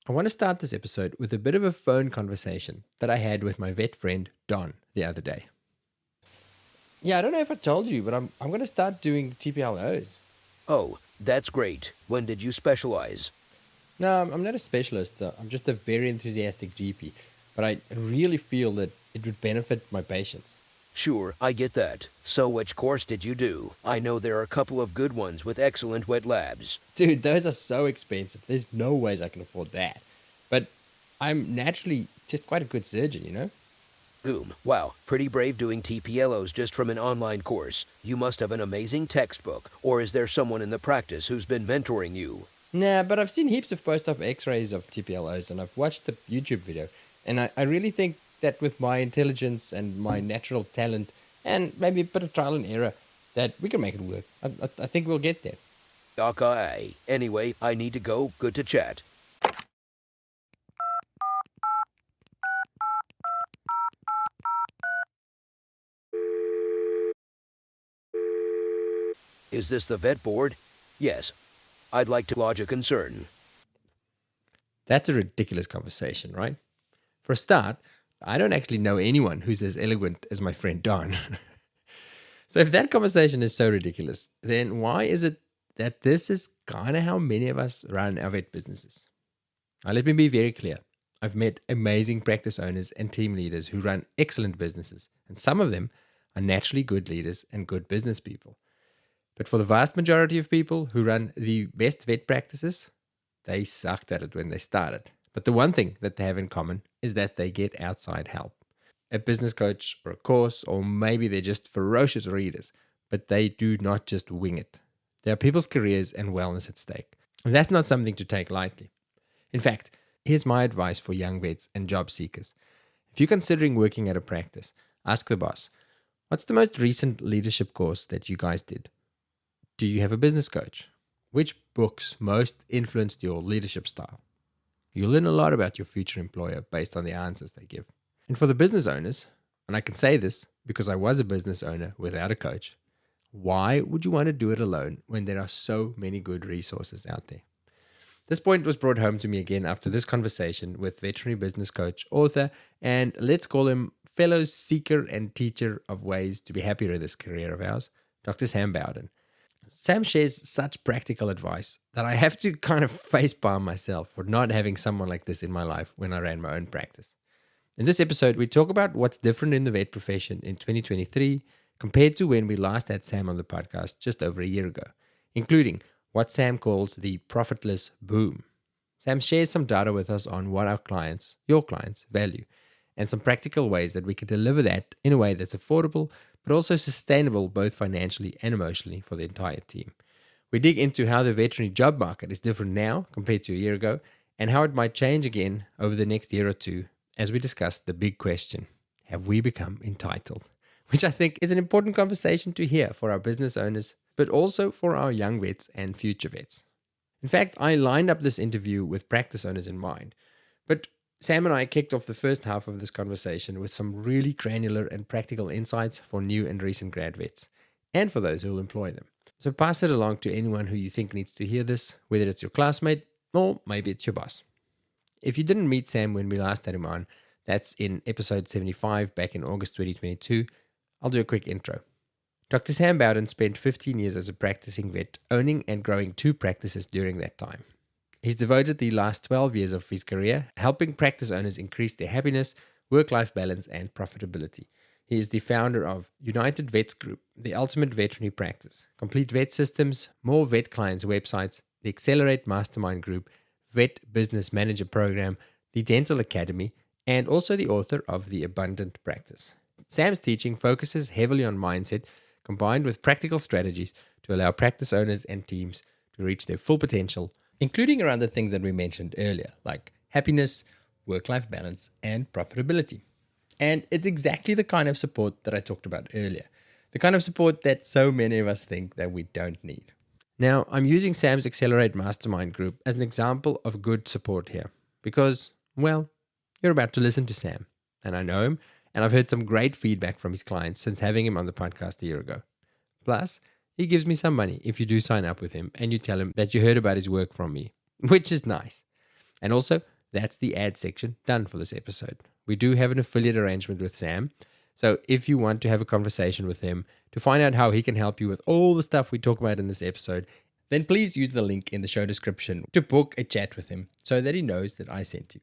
I want to start this episode with a bit of a phone conversation that I had with my vet friend Don the other day. Yeah, I don't know if I told you, but I'm going to start doing TPLOs. Oh, that's great. When did you specialize? No, I'm not a specialist. I'm just a very enthusiastic GP, but I really feel that it would benefit my patients. Sure, I get that. So which course did you do? I know there are a couple of good ones with excellent wet labs. Dude, those are so expensive. There's no ways I can afford that. But I'm naturally just quite a good surgeon, you know? Wow, pretty brave doing TPLOs just from an online course. You must have an amazing textbook, or is there someone in the practice who's been mentoring you? Nah, but I've seen heaps of post-op x-rays of TPLOs and I've watched the YouTube video. And I really think that with my intelligence and my natural talent and maybe a bit of trial and error, that we can make it work. I think we'll get there. Okay. Anyway, I need to go. Good to chat. Is this the vet board? Yes. I'd like to lodge a concern. That's a ridiculous conversation, right? For a start, I don't actually know anyone who's as eloquent as my friend Don. So if that conversation is so ridiculous, then why is it that this is kind of how many of us run our vet businesses? Now, let me be very clear. I've met amazing practice owners and team leaders who run excellent businesses, and some of them are naturally good leaders and good business people. But for the vast majority of people who run the best vet practices, they sucked at it when they started. But the one thing that they have in common is that they get outside help. A business coach or a course, or maybe they're just ferocious readers, but they do not just wing it. There are people's careers and wellness at stake. And that's not something to take lightly. In fact, here's my advice for young vets and job seekers. If you're considering working at a practice, ask the boss, what's the most recent leadership course that you guys did? Do you have a business coach? Which books most influenced your leadership style? You'll learn a lot about your future employer based on the answers they give. And for the business owners, and I can say this because I was a business owner without a coach, why would you want to do it alone when there are so many good resources out there? This point was brought home to me again after this conversation with veterinary business coach, author, and let's call him fellow seeker and teacher of ways to be happier in this career of ours, Dr. Sam Bowden. Sam shares such practical advice that I have to kind of facepalm myself for not having someone like this in my life when I ran my own practice. In this episode, we talk about what's different in the vet profession in 2023 compared to when we last had Sam on the podcast just over a year ago, including what Sam calls the profitless boom. Sam shares some data with us on what our clients, your clients, value, and some practical ways that we can deliver that in a way that's affordable, but also sustainable both financially and emotionally for the entire team. We dig into how the veterinary job market is different now compared to a year ago, and how it might change again over the next year or two as we discuss the big question, have we become entitled? Which I think is an important conversation to hear for our business owners, but also for our young vets and future vets. In fact, I lined up this interview with practice owners in mind, but Sam and I kicked off the first half of this conversation with some really granular and practical insights for new and recent grad vets, and for those who will employ them. So pass it along to anyone who you think needs to hear this, whether it's your classmate or maybe it's your boss. If you didn't meet Sam when we last had him on, that's in episode 75 back in August 2022, I'll do a quick intro. Dr. Sam Bowden spent 15 years as a practicing vet, owning and growing 2 practices during that time. He's devoted the last 12 years of his career helping practice owners increase their happiness, work-life balance, and profitability. He is the founder of United Vets Group, the ultimate veterinary practice, Complete Vet Systems, more vet clients' websites, the Accelerate Mastermind Group, Vet Business Manager Program, the Dental Academy, and also the author of The Abundant Practice. Sam's teaching focuses heavily on mindset, combined with practical strategies to allow practice owners and teams to reach their full potential, including around the things that we mentioned earlier, like happiness, work-life balance, and profitability. And it's exactly the kind of support that I talked about earlier, the kind of support that so many of us think that we don't need. Now, I'm using Sam's Accelerate Mastermind Group as an example of good support here because, well, you're about to listen to Sam, and I know him, and I've heard some great feedback from his clients since having him on the podcast a year ago. Plus, he gives me some money if you do sign up with him and you tell him that you heard about his work from me, which is nice. And also, that's the ad section done for this episode. We do have an affiliate arrangement with Sam. So if you want to have a conversation with him to find out how he can help you with all the stuff we talk about in this episode, then please use the link in the show description to book a chat with him so that he knows that I sent you.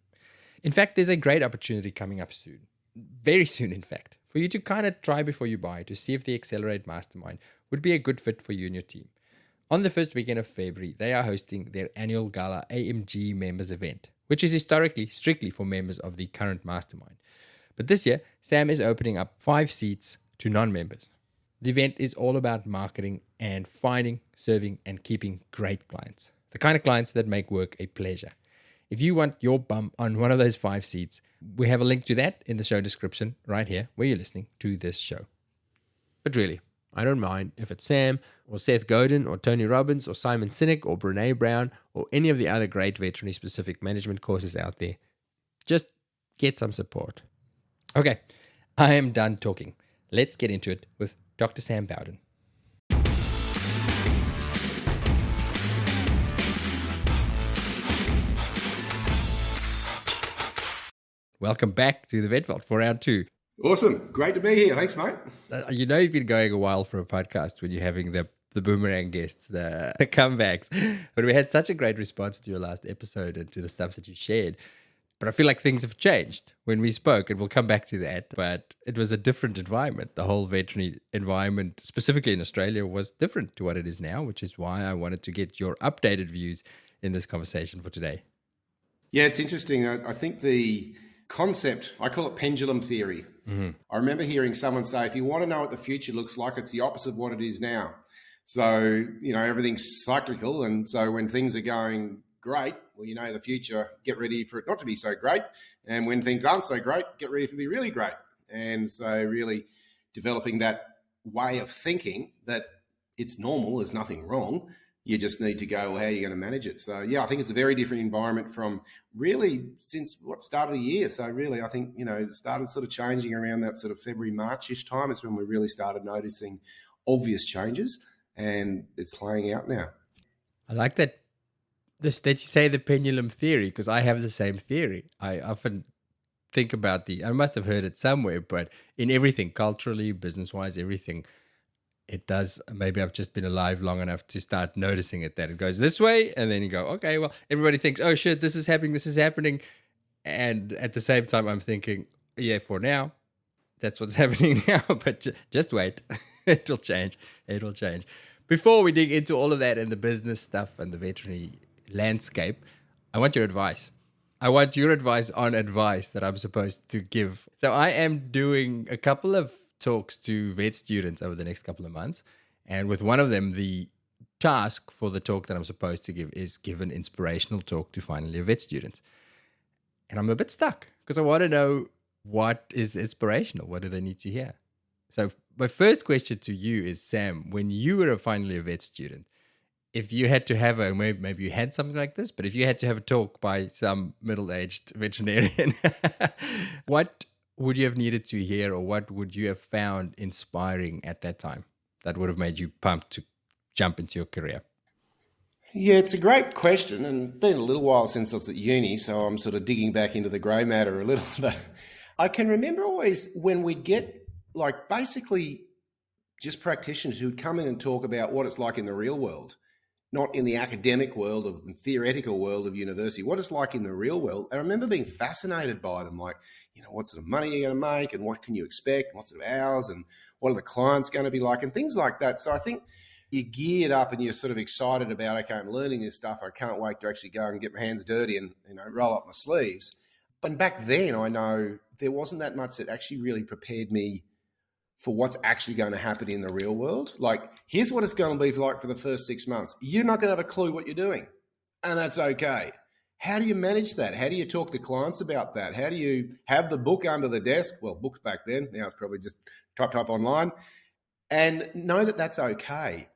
In fact, there's a great opportunity coming up soon, very soon in fact, for you to kind of try before you buy to see if the Accelerate Mastermind would be a good fit for you and your team. On the first weekend of February, they are hosting their annual Gala AMG members event, which is historically strictly for members of the current mastermind. But this year, Sam is opening up 5 seats to non-members. The event is all about marketing and finding, serving, and keeping great clients. The kind of clients that make work a pleasure. If you want your bum on one of those 5 seats, we have a link to that in the show description right here where you're listening to this show. But really, I don't mind if it's Sam or Seth Godin or Tony Robbins or Simon Sinek or Brene Brown or any of the other great veterinary-specific management courses out there. Just get some support. Okay, I am done talking. Let's get into it with Dr. Sam Bowden. Welcome back to the Vet Vault for round 2. Awesome. Great to be here. Thanks, mate. You know you've been going a while for a podcast when you're having the boomerang guests, the comebacks. But we had such a great response to your last episode and to the stuff that you shared. But I feel like things have changed when we spoke, and we'll come back to that. But it was a different environment. The whole veterinary environment, specifically in Australia, was different to what it is now, which is why I wanted to get your updated views in this conversation for today. Yeah, it's interesting. I think the concept, I call it pendulum theory. Mm-hmm. I remember hearing someone say, if you want to know what the future looks like, it's the opposite of what it is now. So, everything's cyclical. And so when things are going great, well, the future, get ready for it not to be so great. And when things aren't so great, get ready for it to be really great. And so really developing that way of thinking that it's normal, there's nothing wrong. You just need to go, well, how are you going to manage it? So, yeah, I think it's a very different environment from really since start of the year. So really, I think, it started sort of changing around that sort of February, March-ish time is when we really started noticing obvious changes, and it's playing out now. I like that that you say the pendulum theory, because I have the same theory. I often think about I must have heard it somewhere, but in everything, culturally, business-wise, everything, it does. Maybe I've just been alive long enough to start noticing it, that it goes this way, and then you go, okay, well, everybody thinks, oh shit, this is happening. And at the same time, I'm thinking, yeah, for now, that's what's happening now, but just wait. It'll change. Before we dig into all of that and the business stuff and the veterinary landscape, I want your advice. I want your advice on advice that I'm supposed to give. So I am doing a couple of talks to vet students over the next couple of months. And with one of them, the task for the talk that I'm supposed to give is give an inspirational talk to final year vet students. And I'm a bit stuck because I want to know what is inspirational. What do they need to hear? So my first question to you is, Sam, when you were a final year vet student, if you had to have maybe you had something like this, but if you had to have a talk by some middle-aged veterinarian, what would you have needed to hear, or what would you have found inspiring at that time that would have made you pumped to jump into your career? Yeah, it's a great question, and it's been a little while since I was at uni, so I'm sort of digging back into the grey matter a little. But I can remember always when we'd get basically just practitioners who'd come in and talk about what it's like in the real world, not in the academic world of theoretical world of university, what it's like in the real world. And I remember being fascinated by them, what sort of money are you going to make, and what can you expect, and what sort of hours, and what are the clients going to be like, and things like that. So I think you're geared up and you're sort of excited about, okay, I'm learning this stuff. I can't wait to actually go and get my hands dirty and roll up my sleeves. But back then, I know there wasn't that much that actually really prepared me for what's actually going to happen in the real world. Here's what it's going to be like for the first 6 months. You're not going to have a clue what you're doing, and that's okay. How do you manage that? How do you talk to clients about that? How do you have the book under the desk? Well, books back then, now it's probably just type online, and know that that's okay.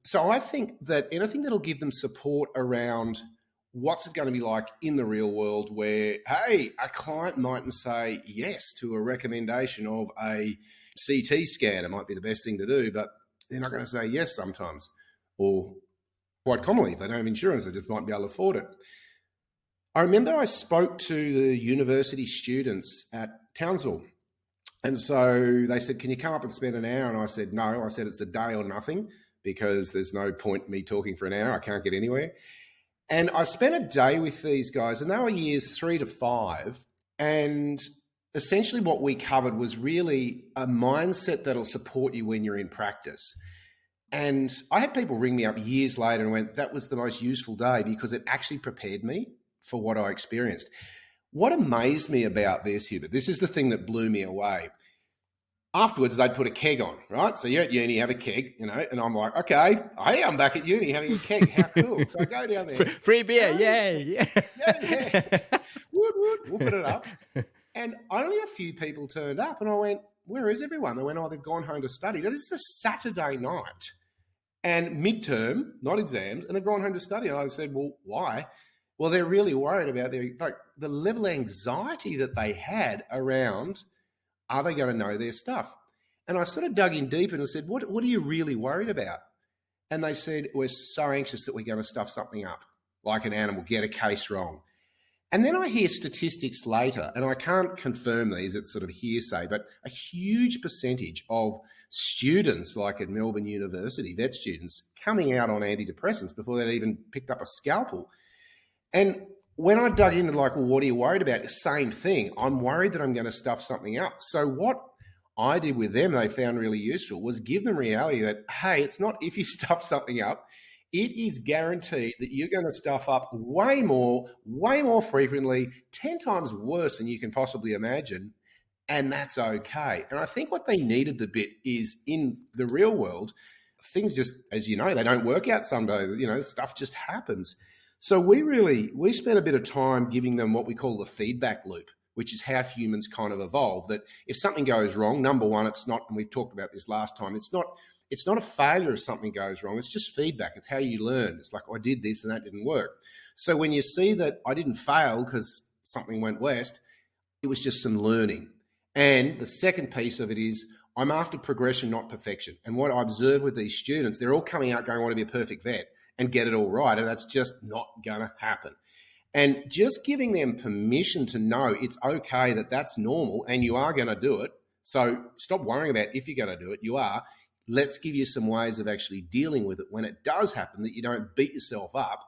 So I think that anything that'll give them support around what's it going to be like in the real world, where, hey, a client mightn't say yes to a recommendation of a CT scan. It might be the best thing to do, but they're not going to say yes sometimes, or quite commonly, if they don't have insurance, they just might be able to afford it. I remember I spoke to the university students at Townsville. And so they said, can you come up and spend an hour? And I said, no. I said, it's a day or nothing because there's no point me talking for an hour. I can't get anywhere. And I spent a day with these guys, and they were years 3 to 5. And essentially what we covered was really a mindset that'll support you when you're in practice. And I had people ring me up years later and went, that was the most useful day because it actually prepared me for what I experienced. What amazed me about this, Hubert, this is the thing that blew me away. Afterwards, they'd put a keg on, right? So you're at uni, have a keg, and I'm like, okay, hey, I'm back at uni having a keg. How cool. So I go down there. Free beer, yay. Yeah. Wood, we'll put it up. And only a few people turned up, and I went, where is everyone? They went, oh, they've gone home to study. Now, this is a Saturday night and midterm, not exams, and they've gone home to study. And I said, well, why? Well, they're really worried about the level of anxiety that they had around, are they going to know their stuff? And I sort of dug in deep and said, what are you really worried about? And they said, we're so anxious that we're going to stuff something up, like an animal, get a case wrong. And then I hear statistics later, and I can't confirm these, it's sort of hearsay, but a huge percentage of students, like at Melbourne University, vet students, coming out on antidepressants before they'd even picked up a scalpel. And when I dug into like, well, what are you worried about? The same thing. I'm worried that I'm going to stuff something up. So what I did with them, they found really useful, was give them reality that, hey, it's not if you stuff something up, it is guaranteed that you're going to stuff up way more frequently, 10 times worse than you can possibly imagine. And that's okay. And I think what they needed a bit is in the real world, things just, as you know, they don't work out some days, stuff just happens. So we spent a bit of time giving them what we call the feedback loop, which is how humans kind of evolve. That if something goes wrong, number one, it's not, and we've talked about this last time, it's not a failure if something goes wrong. It's just feedback. It's how you learn. It's like, I did this and that didn't work. So when you see that I didn't fail because something went west, it was just some learning. And the second piece of it is I'm after progression, not perfection. And what I observe with these students, they're all coming out going, I want to be a perfect vet and get it all right. And that's just not going to happen. And just giving them permission to know it's okay that that's normal and you are going to do it. So stop worrying about if you're going to do it. You are. Let's give you some ways of actually dealing with it when it does happen, that you don't beat yourself up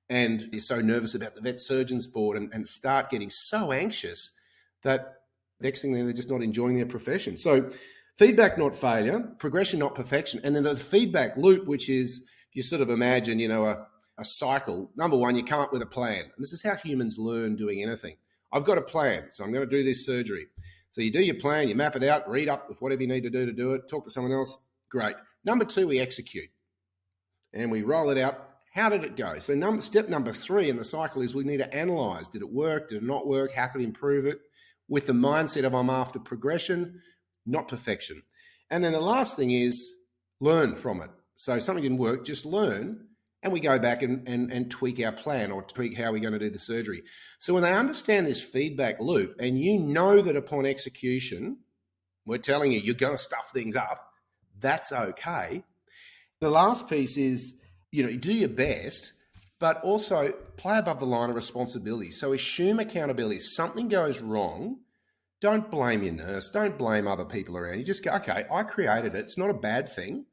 and you're so nervous about the vet surgeons board and start getting so anxious that next thing they're just not enjoying their profession. So feedback, not failure, progression, not perfection. And then the feedback loop, which is, you sort of imagine, a cycle. Number one, you come up with a plan. And this is how humans learn doing anything. I've got a plan, so I'm going to do this surgery. So you do your plan, you map it out, read up with whatever you need to do it, talk to someone else. Great. Number two, we execute. And we roll it out. How did it go? So step number 3 in the cycle is we need to analyze. Did it work? Did it not work? How could we improve it? With the mindset of I'm after progression, not perfection. And then the last thing is learn from it. So if something didn't work, just learn, and we go back and tweak our plan or tweak how we're going to do the surgery. So when they understand this feedback loop, and you know that upon execution, we're telling you you're going to stuff things up, that's okay. The last piece is, do your best, but also play above the line of responsibility. So assume accountability. If something goes wrong, don't blame your nurse. Don't blame other people around. You just go, okay, I created it. It's not a bad thing.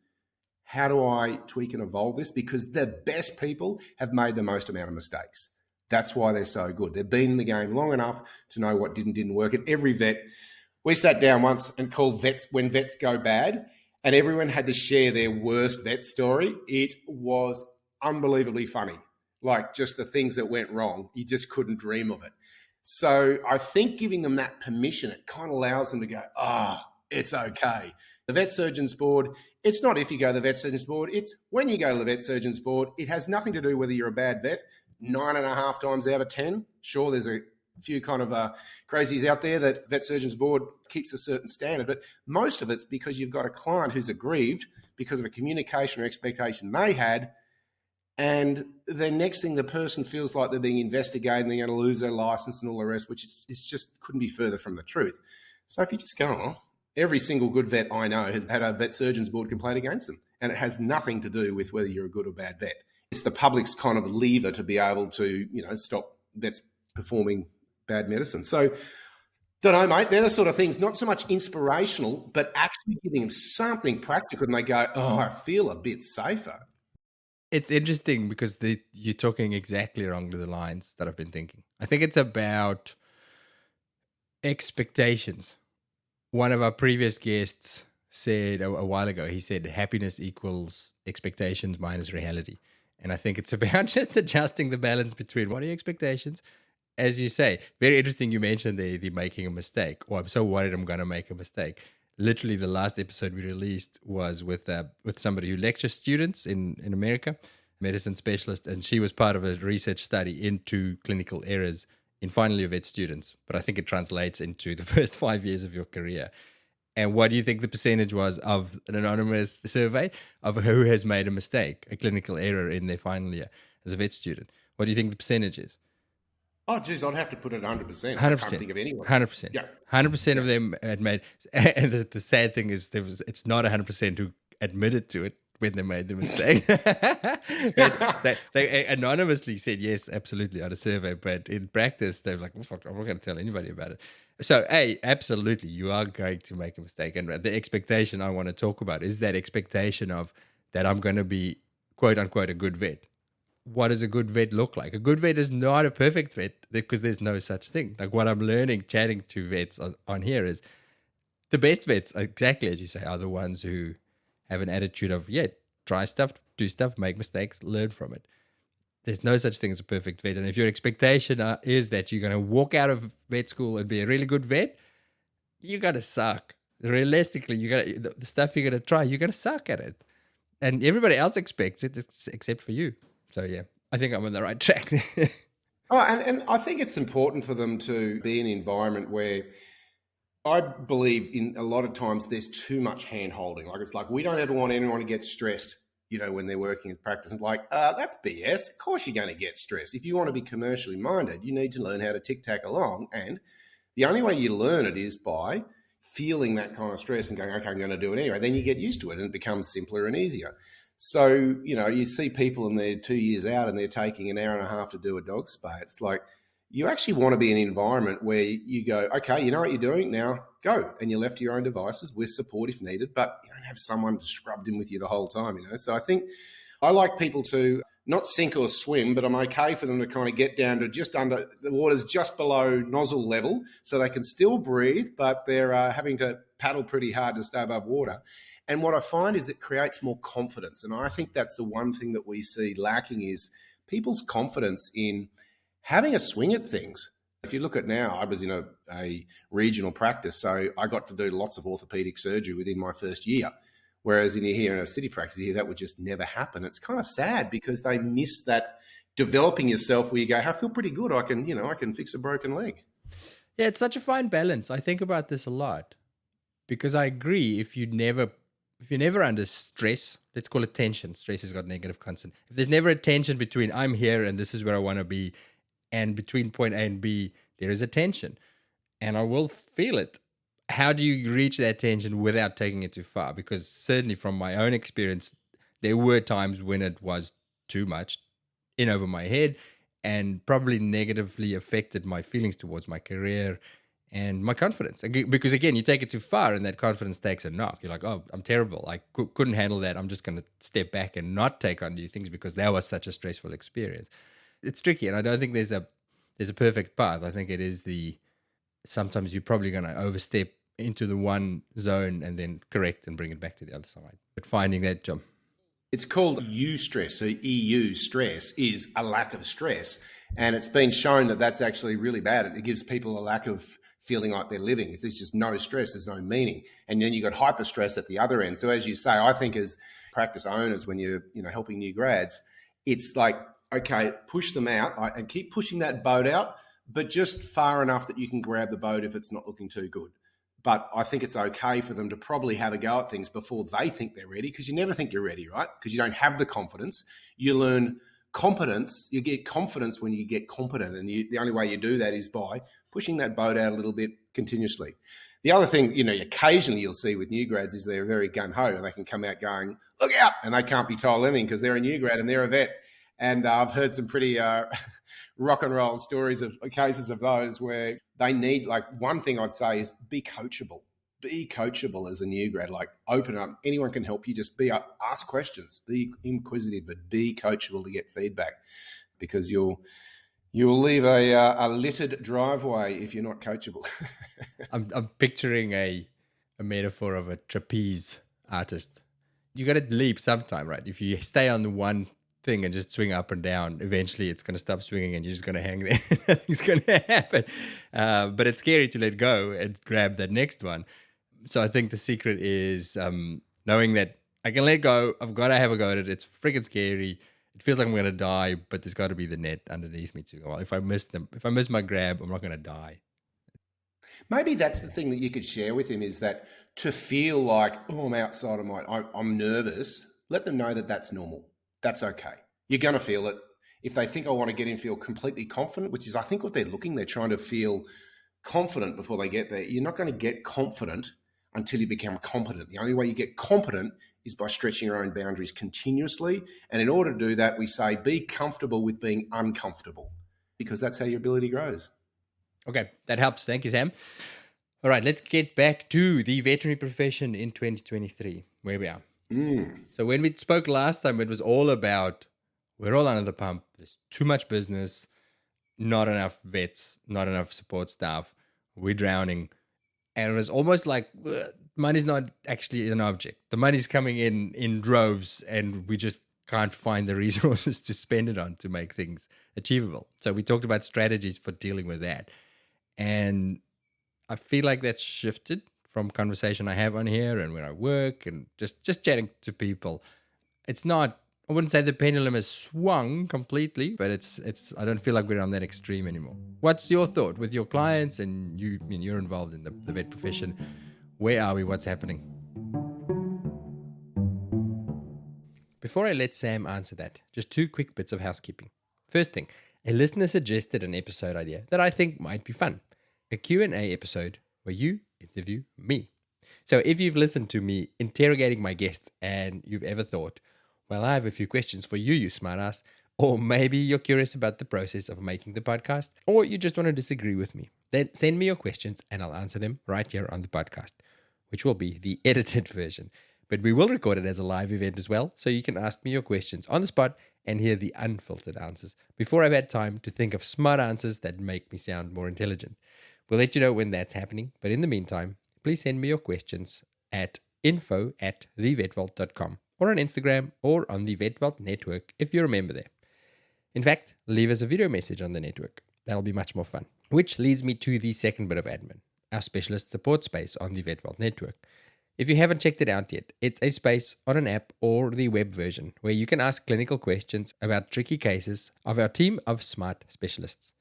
How do I tweak and evolve this? Because the best people have made the most amount of mistakes. That's why they're so good. They've been in the game long enough to know what didn't work. And every vet, we sat down once and called vets when vets go bad, and everyone had to share their worst vet story. It was unbelievably funny. Like just the things that went wrong, you just couldn't dream of it. So I think giving them that permission, it kind of allows them to go, it's okay. The vet surgeons board, it's not if you go to the vet surgeons board, it's when you go to the vet surgeons board. It has nothing to do whether you're a bad vet. 9.5 times out of 10. Sure, there's a few kind of crazies out there that vet surgeons board keeps a certain standard, but most of it's because you've got a client who's aggrieved because of a communication or expectation they had, and the next thing the person feels like they're being investigated and they're going to lose their license and all the rest, which is just couldn't be further from the truth. So if you just go, every single good vet I know has had a vet surgeons board complaint against them, and it has nothing to do with whether you're a good or bad vet. It's the public's kind of lever to be able to, stop vets performing bad medicine. So, don't know, mate. They're the sort of things, not so much inspirational, but actually giving them something practical, and they go, "Oh, I feel a bit safer." It's interesting because you're talking exactly along the lines that I've been thinking. I think it's about expectations. One of our previous guests said a while ago, he said happiness equals expectations minus reality. And I think it's about just adjusting the balance between what are your expectations. As you say, very interesting you mentioned the making a mistake. Oh, I'm so worried I'm going to make a mistake. Literally the last episode we released was with somebody who lectures students in America, medicine specialist, and she was part of a research study into clinical errors in final year vet students. But I think it translates into the first 5 years of your career. And what do you think the percentage was of an anonymous survey of who has made a mistake, a clinical error in their final year as a vet student? What do you think the percentage is? Oh, geez, I'd have to put it 100%. 100%. I can't think of anyone. 100%. Yeah. 100% of them had made, and the sad thing is it's not 100% who admitted to it when they made the mistake. they anonymously said yes, absolutely, on a survey, but in practice, they're like, oh, fuck, I'm not going to tell anybody about it. So, absolutely, you are going to make a mistake. And the expectation I want to talk about is that expectation of that I'm going to be, quote unquote, a good vet. What does a good vet look like? A good vet is not a perfect vet because there's no such thing. Like what I'm learning, chatting to vets on here is the best vets, exactly as you say, are the ones who have an attitude of, try stuff, do stuff, make mistakes, learn from it. There's no such thing as a perfect vet. And if your expectation is that you're going to walk out of vet school and be a really good vet, you're going to suck. Realistically, the stuff you're going to try, you're going to suck at it. And everybody else expects it except for you. So, I think I'm on the right track. And I think it's important for them to be in an environment where I believe in a lot of times there's too much hand-holding. Like it's like we don't ever want anyone to get stressed, when they're working in practice. And like, that's BS. Of course you're going to get stressed. If you want to be commercially minded, you need to learn how to tic-tac along. And the only way you learn it is by feeling that kind of stress and going, okay, I'm going to do it anyway. Then you get used to it and it becomes simpler and easier. So, you see people and they're 2 years out and they're taking an hour and a half to do a dog spay. It's like you actually want to be in an environment where you go, okay, you know what you're doing, now go. And you're left to your own devices with support if needed, but you don't have someone scrubbed in with you the whole time, So I think I like people to not sink or swim, but I'm okay for them to kind of get down to just under the water's just below nozzle level so they can still breathe, but they're having to paddle pretty hard to stay above water. And what I find is it creates more confidence. And I think that's the one thing that we see lacking is people's confidence in having a swing at things. If you look at now, I was in a regional practice, so I got to do lots of orthopedic surgery within my first year. Whereas in a city practice here, that would just never happen. It's kind of sad because they miss that developing yourself where you go, I feel pretty good. I can fix a broken leg. Yeah, it's such a fine balance. I think about this a lot because I agree if you're never under stress, let's call it tension. Stress has got negative constant. If there's never a tension between I'm here and this is where I want to be, and between point A and B, there is a tension. And I will feel it. How do you reach that tension without taking it too far? Because certainly from my own experience, there were times when it was too much in over my head and probably negatively affected my feelings towards my career and my confidence. Because again, you take it too far and that confidence takes a knock. You're like, oh, I'm terrible. I couldn't handle that. I'm just going to step back and not take on new things because that was such a stressful experience. It's tricky. And I don't think there's a perfect path. I think it is sometimes you're probably going to overstep into the one zone and then correct and bring it back to the other side. But finding that jump. It's called eustress. So EU stress is a lack of stress. And it's been shown that that's actually really bad. It gives people a lack of feeling like they're living. If there's just no stress, there's no meaning. And then you've got hyper stress at the other end. So as you say, I think as practice owners, when you're helping new grads, it's like, okay, push them out and keep pushing that boat out, but just far enough that you can grab the boat if it's not looking too good. But I think it's okay for them to probably have a go at things before they think they're ready, because you never think you're ready, right? Because you don't have the confidence. You learn competence. You get confidence when you get competent. And the only way you do that is by pushing that boat out a little bit continuously. The other thing, occasionally you'll see with new grads is they're very gung-ho and they can come out going, look out, and they can't be told anything because they're a new grad and they're a vet. And I've heard some pretty rock and roll stories of cases of those where they need, like, one thing I'd say is be coachable. Be coachable as a new grad. Like, open up. Anyone can help you. Just ask questions. Be inquisitive, but be coachable to get feedback, because you'll leave a littered driveway if you're not coachable. I'm picturing a metaphor of a trapeze artist. You got to leap sometime, right? If you stay on the one thing and just swing up and down, eventually it's going to stop swinging and you're just going to hang there. Nothing's going to happen. But it's scary to let go and grab that next one. So I think the secret is knowing that I can let go. I've got to have a go at it. It's freaking scary. It feels like I'm going to die, but there's got to be the net underneath me too. Well, if I miss my grab, I'm not going to die. Maybe that's the thing that you could share with him, is that to feel like, oh, I'm outside of I'm nervous, let them know that that's normal. That's okay. You're going to feel it. If they think I want to get him feel completely confident, which is, I think, what they're trying to feel confident before they get there. You're not going to get confident until you become competent. The only way you get competent is by stretching your own boundaries continuously. And in order to do that, we say be comfortable with being uncomfortable, because that's how your ability grows. Okay, that helps. Thank you, Sam. All right, let's get back to the veterinary profession in 2023, where we are. So when we spoke last time, it was all about we're all under the pump. There's too much business, not enough vets, not enough support staff. We're drowning. And it was almost like money's not actually an object. The money's coming in droves, and we just can't find the resources to spend it on to make things achievable. So we talked about strategies for dealing with that. And I feel like that's shifted from conversation I have on here and where I work and just chatting to people. It's not, I wouldn't say the pendulum has swung completely, but it's I don't feel like we're on that extreme anymore. What's your thought with your clients, and you're involved in the vet profession? Where are we? What's happening? Before I let Sam answer that, just 2 quick bits of housekeeping. First thing, a listener suggested an episode idea that I think might be fun. A Q&A episode where you interview me. So if you've listened to me interrogating my guests and you've ever thought, well, I have a few questions for you smartass, or maybe you're curious about the process of making the podcast, or you just want to disagree with me, then send me your questions and I'll answer them right here on the podcast, which will be the edited version. But we will record it as a live event as well, so you can ask me your questions on the spot and hear the unfiltered answers before I've had time to think of smart answers that make me sound more intelligent. We'll let you know when that's happening, but in the meantime, please send me your questions at info@thevetvault.com or on Instagram or on the VetVault network if you're a member there. In fact, leave us a video message on the network. That'll be much more fun. Which leads me to the second bit of admin, our specialist support space on the VetVault network. If you haven't checked it out yet, it's a space on an app or the web version where you can ask clinical questions about tricky cases of our team of smart specialists.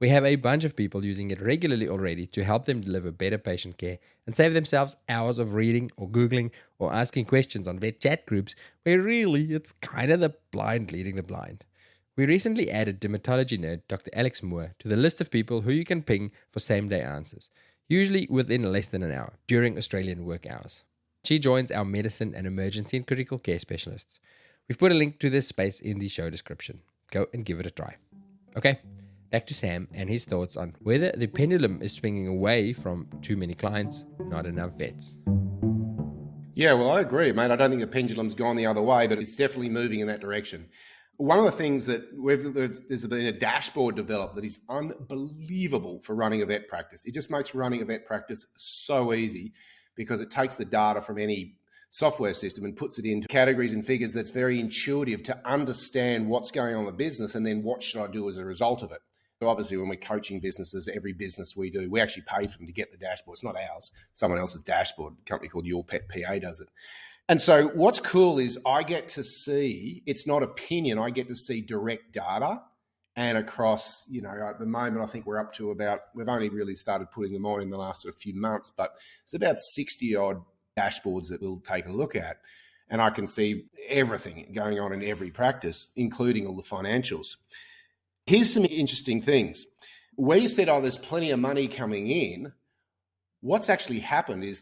We have a bunch of people using it regularly already to help them deliver better patient care and save themselves hours of reading or Googling or asking questions on vet chat groups where really it's kind of the blind leading the blind. We recently added dermatology nerd Dr. Alex Moore to the list of people who you can ping for same-day answers, usually within less than an hour during Australian work hours. She joins our medicine and emergency and critical care specialists. We've put a link to this space in the show description. Go and give it a try. Okay, back to Sam and his thoughts on whether the pendulum is swinging away from too many clients, not enough vets. Yeah, well, I agree, mate. I don't think the pendulum's gone the other way, but it's definitely moving in that direction. One of the things that there's been a dashboard developed that is unbelievable for running a vet practice. It just makes running a vet practice so easy because it takes the data from any software system and puts it into categories and figures that's very intuitive to understand what's going on in the business and then what should I do as a result of it. So obviously when we're coaching businesses, every business we do, we actually pay for them to get the dashboard. It's not ours, someone else's dashboard. A company called Your Pet PA does it. And so what's cool is I get to see, it's not opinion, I get to see direct data. And across, at the moment, I think we're up to we've only really started putting them on in the last few months, but it's about 60 odd dashboards that we'll take a look at. And I can see everything going on in every practice, including all the financials. Here's some interesting things. Where you said, there's plenty of money coming in, what's actually happened is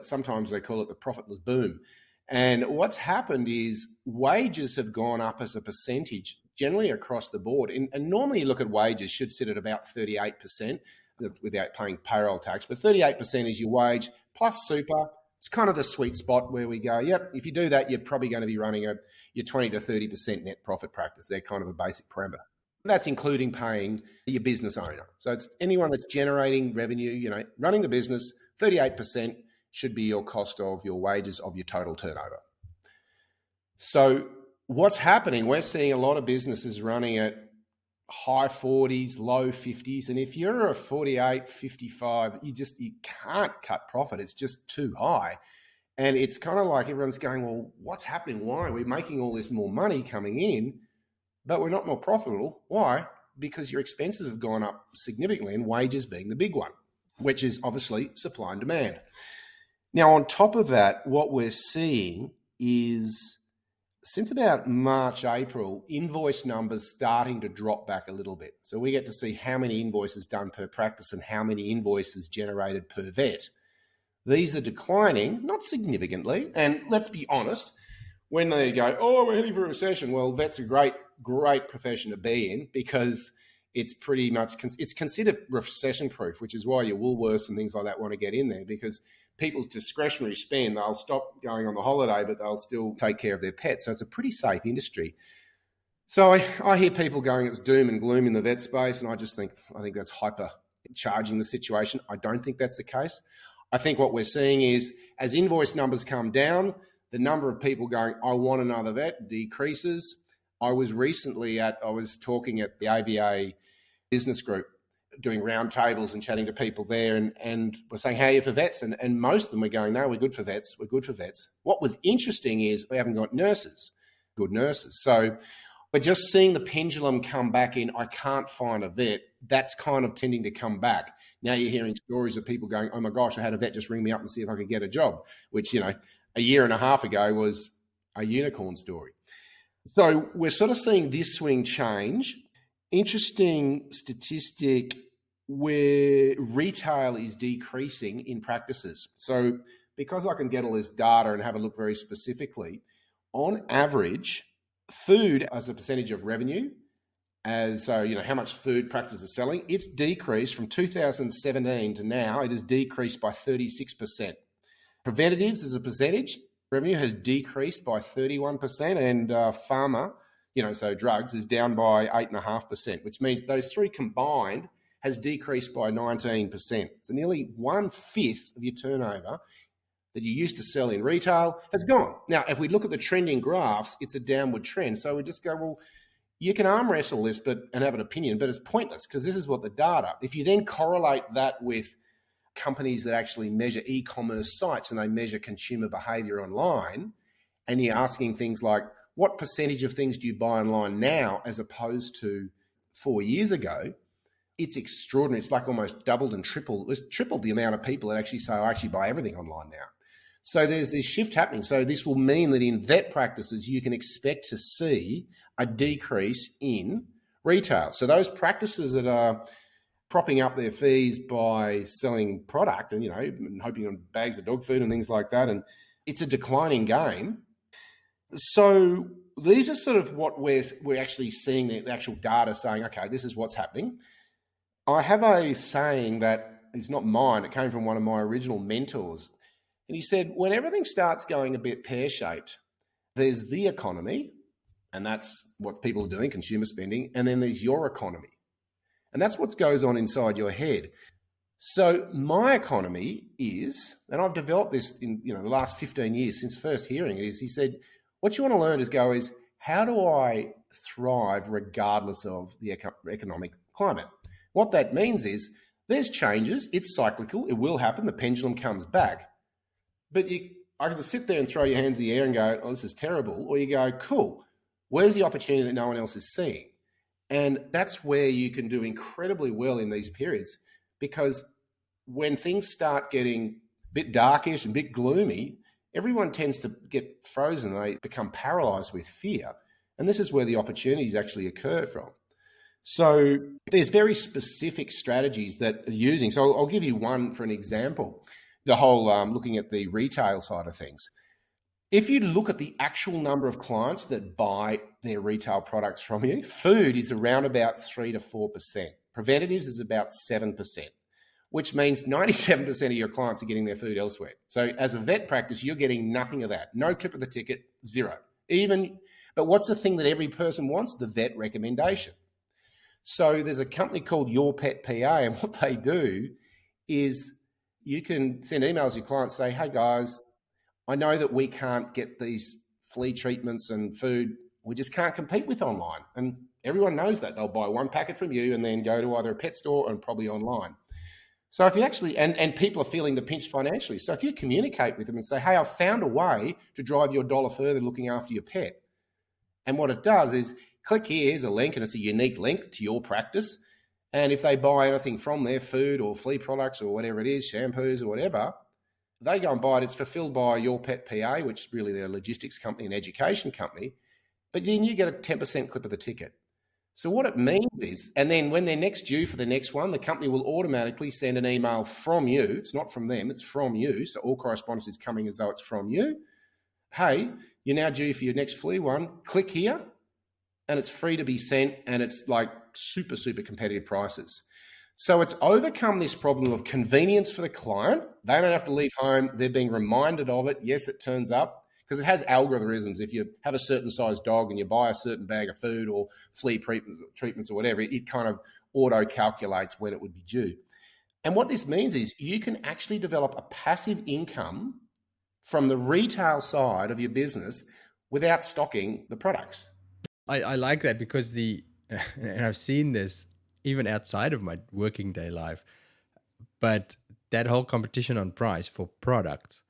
sometimes they call it the profitless boom. And what's happened is wages have gone up as a percentage generally across the board. And normally you look at wages should sit at about 38% without paying payroll tax, but 38% is your wage plus super. It's kind of the sweet spot where we go, yep, if you do that, you're probably going to be running your 20 to 30% net profit practice. They're kind of a basic parameter. That's including paying your business owner. So it's anyone that's generating revenue, running the business, 38% should be your cost of your wages of your total turnover. So what's happening? We're seeing a lot of businesses running at high 40s, low 50s. And if you're a 48, 55, you can't cut profit. It's just too high. And it's kind of like everyone's going, well, what's happening? Why are we making all this more money coming in, but we're not more profitable? Why? Because your expenses have gone up significantly, and wages being the big one, which is obviously supply and demand. Now, on top of that, what we're seeing is since about March, April, invoice numbers starting to drop back a little bit. So we get to see how many invoices done per practice and how many invoices generated per vet. These are declining, not significantly. And let's be honest, when they go, oh, we're heading for a recession, well, vets are a great profession to be in because it's pretty much, it's considered recession proof, which is why your Woolworths and things like that want to get in there, because people's discretionary spend, they'll stop going on the holiday, but they'll still take care of their pets. So it's a pretty safe industry. So I hear people going, it's doom and gloom in the vet space. And I think that's hyper charging the situation. I don't think that's the case. I think what we're seeing is as invoice numbers come down, the number of people going, I want another vet, decreases. I was talking at the AVA business group, doing roundtables and chatting to people there, and we're saying, how are you for vets? And most of them were going, no, we're good for vets. We're good for vets. What was interesting is we haven't got good nurses. So we're just seeing the pendulum come back in. I can't find a vet. That's kind of tending to come back. Now you're hearing stories of people going, oh my gosh, I had a vet just ring me up and see if I could get a job, which, a year and a half ago was a unicorn story. So we're sort of seeing this swing change. Interesting statistic where retail is decreasing in practices. So because I can get all this data and have a look very specifically, on average, food as a percentage of revenue, how much food practices are selling, it's decreased from 2017 to now. It has decreased by 36%. Preventatives as a percentage, revenue has decreased by 31%, and pharma, so drugs, is down by 8.5%, which means those three combined has decreased by 19%. So nearly 1/5 of your turnover that you used to sell in retail has gone. Now, if we look at the trending graphs, it's a downward trend. So we just go, well, you can arm wrestle this and have an opinion, but it's pointless because this is what the data. If you then correlate that with companies that actually measure e-commerce sites and they measure consumer behavior online, and you're asking things like, what percentage of things do you buy online now as opposed to 4 years ago? It's extraordinary. It's like almost doubled and tripled. It's tripled the amount of people that actually say, I actually buy everything online now. So there's this shift happening. So this will mean that in vet practices, you can expect to see a decrease in retail. So those practices that are propping up their fees by selling product and hoping on bags of dog food and things like that, and it's a declining game. So these are sort of what we're actually seeing, the actual data saying, okay, this is what's happening. I have a saying that is not mine. It came from one of my original mentors. And he said, when everything starts going a bit pear-shaped, there's the economy, and that's what people are doing, consumer spending, and then there's your economy. And that's what goes on inside your head. So my economy is, and I've developed this in the last 15 years since first hearing it, is he said, what you want to learn is how do I thrive regardless of the economic climate? What that means is there's changes. It's cyclical. It will happen. The pendulum comes back. But I can sit there and throw your hands in the air and go, oh, this is terrible. Or you go, cool, where's the opportunity that no one else is seeing? And that's where you can do incredibly well in these periods, because when things start getting a bit darkish and a bit gloomy, everyone tends to get frozen. They become paralyzed with fear. And this is where the opportunities actually occur from. So there's very specific strategies that are using. So I'll give you one for an example. The whole looking at the retail side of things. If you look at the actual number of clients that buy their retail products from you, food is around about 3 to 4%. Preventatives is about 7%, which means 97% of your clients are getting their food elsewhere. So as a vet practice, you're getting nothing of that. No clip of the ticket, zero. But what's the thing that every person wants? The vet recommendation. So there's a company called Your Pet PA, and what they do is you can send emails to your clients, say, hey guys, I know that we can't get these flea treatments and food. We just can't compete with online. And everyone knows that. They'll buy one packet from you and then go to either a pet store and probably online. So if you actually, and people are feeling the pinch financially. So if you communicate with them and say, hey, I've found a way to drive your dollar further looking after your pet. And what it does is click here's a link, and it's a unique link to your practice. And if they buy anything from there, food or flea products or whatever it is, shampoos or whatever, they go and buy it. It's fulfilled by Your Pet PA, which is really their logistics company and education company. But then you get a 10% clip of the ticket. So what it means is, and then when they're next due for the next one, the company will automatically send an email from you. It's not from them, it's from you. So all correspondence is coming as though it's from you. Hey, you're now due for your next flea one. Click here, and it's free to be sent, and it's like super, super competitive prices. So it's overcome this problem of convenience for the client. They don't have to leave home. They're being reminded of it. Yes, it turns up because it has algorithms. If you have a certain size dog and you buy a certain bag of food or flea treatments or whatever, it kind of auto-calculates when it would be due. And what this means is you can actually develop a passive income from the retail side of your business without stocking the products. I like that because and I've seen this even outside of my working day life, but that whole competition on price for products,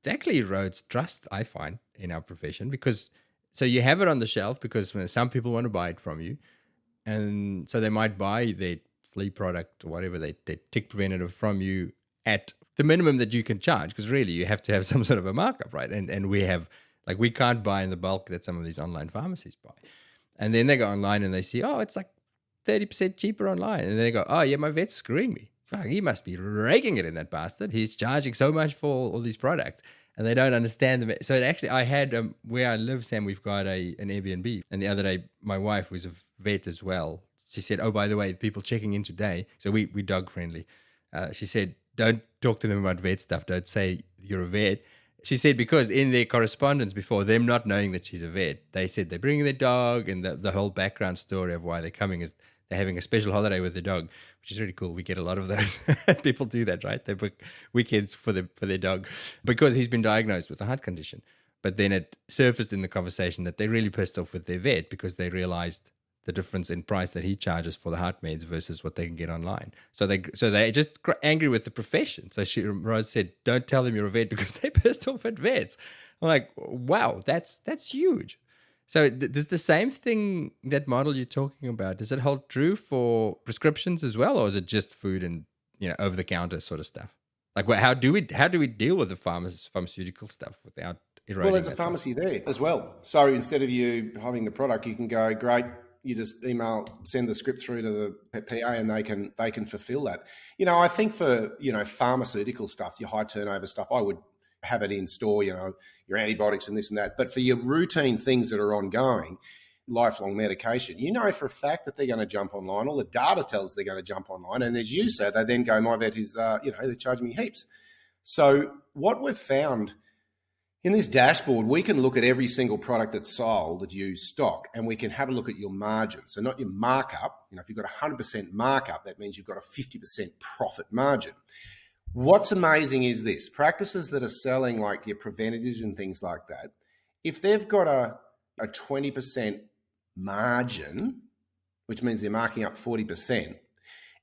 it actually erodes trust, I find, in our profession, because so you have it on the shelf because some people want to buy it from you, and so they might buy their flea product or whatever, they tick preventative from you at the minimum that you can charge, because really you have to have some sort of a markup, right? And we have, like, we can't buy in the bulk that some of these online pharmacies buy. And then they go online and they see, oh, it's like 30% cheaper online. And they go, oh, yeah, my vet's screwing me. Fuck, he must be raking it in, that bastard. He's charging so much for all these products. And they don't understand them. So actually, I had, where I live, Sam, we've got an Airbnb. And the other day, my wife, who's a vet as well, she said, oh, by the way, people checking in today. So we dog friendly. She said, don't talk to them about vet stuff. Don't say you're a vet. She said, because in their correspondence before, them not knowing that she's a vet, they said they're bringing their dog, and the whole background story of why they're coming is they're having a special holiday with their dog, which is really cool. We get a lot of those. People do that, right? They book weekends for their dog because he's been diagnosed with a heart condition. But then it surfaced in the conversation that they're really pissed off with their vet because they realized the difference in price that he charges for the heart meds versus what they can get online. So they're just angry with the profession. So Rose said, don't tell them you're a vet because they're pissed off at vets. I'm like, wow, that's huge. So does the same thing, that model you're talking about, does it hold true for prescriptions as well, or is it just food and over the counter sort of stuff? Like, how do we deal with the pharmaceutical stuff without eroding? Well, there's a pharmacy there as well. So instead of you having the product, you can go, great, you just send the script through to the Pet PA, and they can fulfill that. I think for pharmaceutical stuff, your high turnover stuff, I would have it in store, your antibiotics and this and that. But for your routine things that are ongoing, lifelong medication, for a fact that they're going to jump online. All the data tells they're going to jump online. And as you said, they then go, my vet is, they're charging me heaps. So what we've found in this dashboard, we can look at every single product that's sold that you stock, and we can have a look at your margin. So not your markup. If you've got 100% markup, that means you've got a 50% profit margin. What's amazing is this: practices that are selling like your preventatives and things like that, if they've got a 20% margin, which means they're marking up 40%,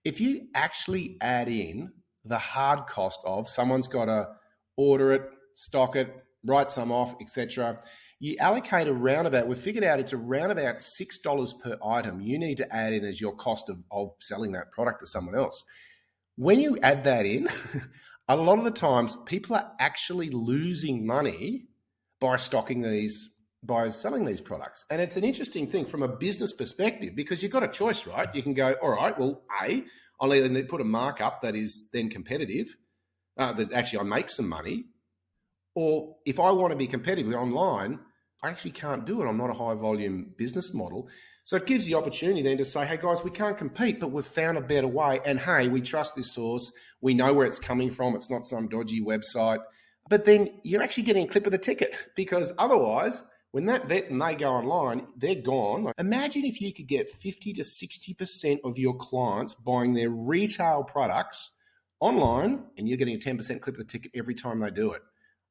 if you actually add in the hard cost of someone's got to order it, stock it, write some off, etc., you allocate around about, we've figured out it's around about $6 per item you need to add in as your cost of selling that product to someone else. When you add that in, a lot of the times people are actually losing money by selling these products. And it's an interesting thing from a business perspective, because you've got a choice, right? You can go, all right, well, I'll either put a markup that is then competitive, that actually I make some money, Or if I want to be competitive online, I actually can't do it. I'm not a high volume business model. So it gives the opportunity then to say, hey guys, we can't compete, but we've found a better way. And hey, we trust this source. We know where it's coming from. It's not some dodgy website. But then you're actually getting a clip of the ticket, because otherwise, when that vet and they go online, they're gone. Like, imagine if you could get 50 to 60% of your clients buying their retail products online, and you're getting a 10% clip of the ticket every time they do it.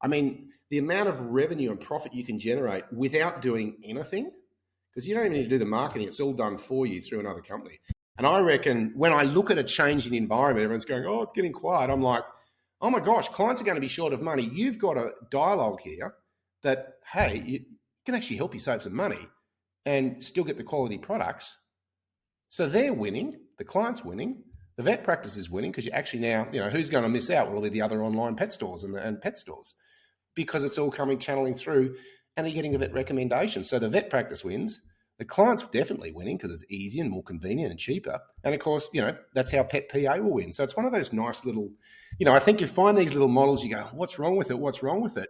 I mean, the amount of revenue and profit you can generate without doing anything, because you don't even need to do the marketing. It's all done for you through another company. And I reckon when I look at a changing environment, everyone's going, oh, it's getting quiet. I'm like, oh my gosh, clients are going to be short of money. You've got a dialogue here that, hey, you can actually help you save some money and still get the quality products. So they're winning, the client's winning, the vet practice is winning, because you actually now, who's going to miss out? Well, it'll be the other online pet stores and pet stores, because it's all channeling through, and you're getting the vet recommendations. So the vet practice wins. The client's definitely winning because it's easier and more convenient and cheaper. And of course, that's how Pet PA will win. So it's one of those nice little, I think you find these little models, you go, what's wrong with it? What's wrong with it?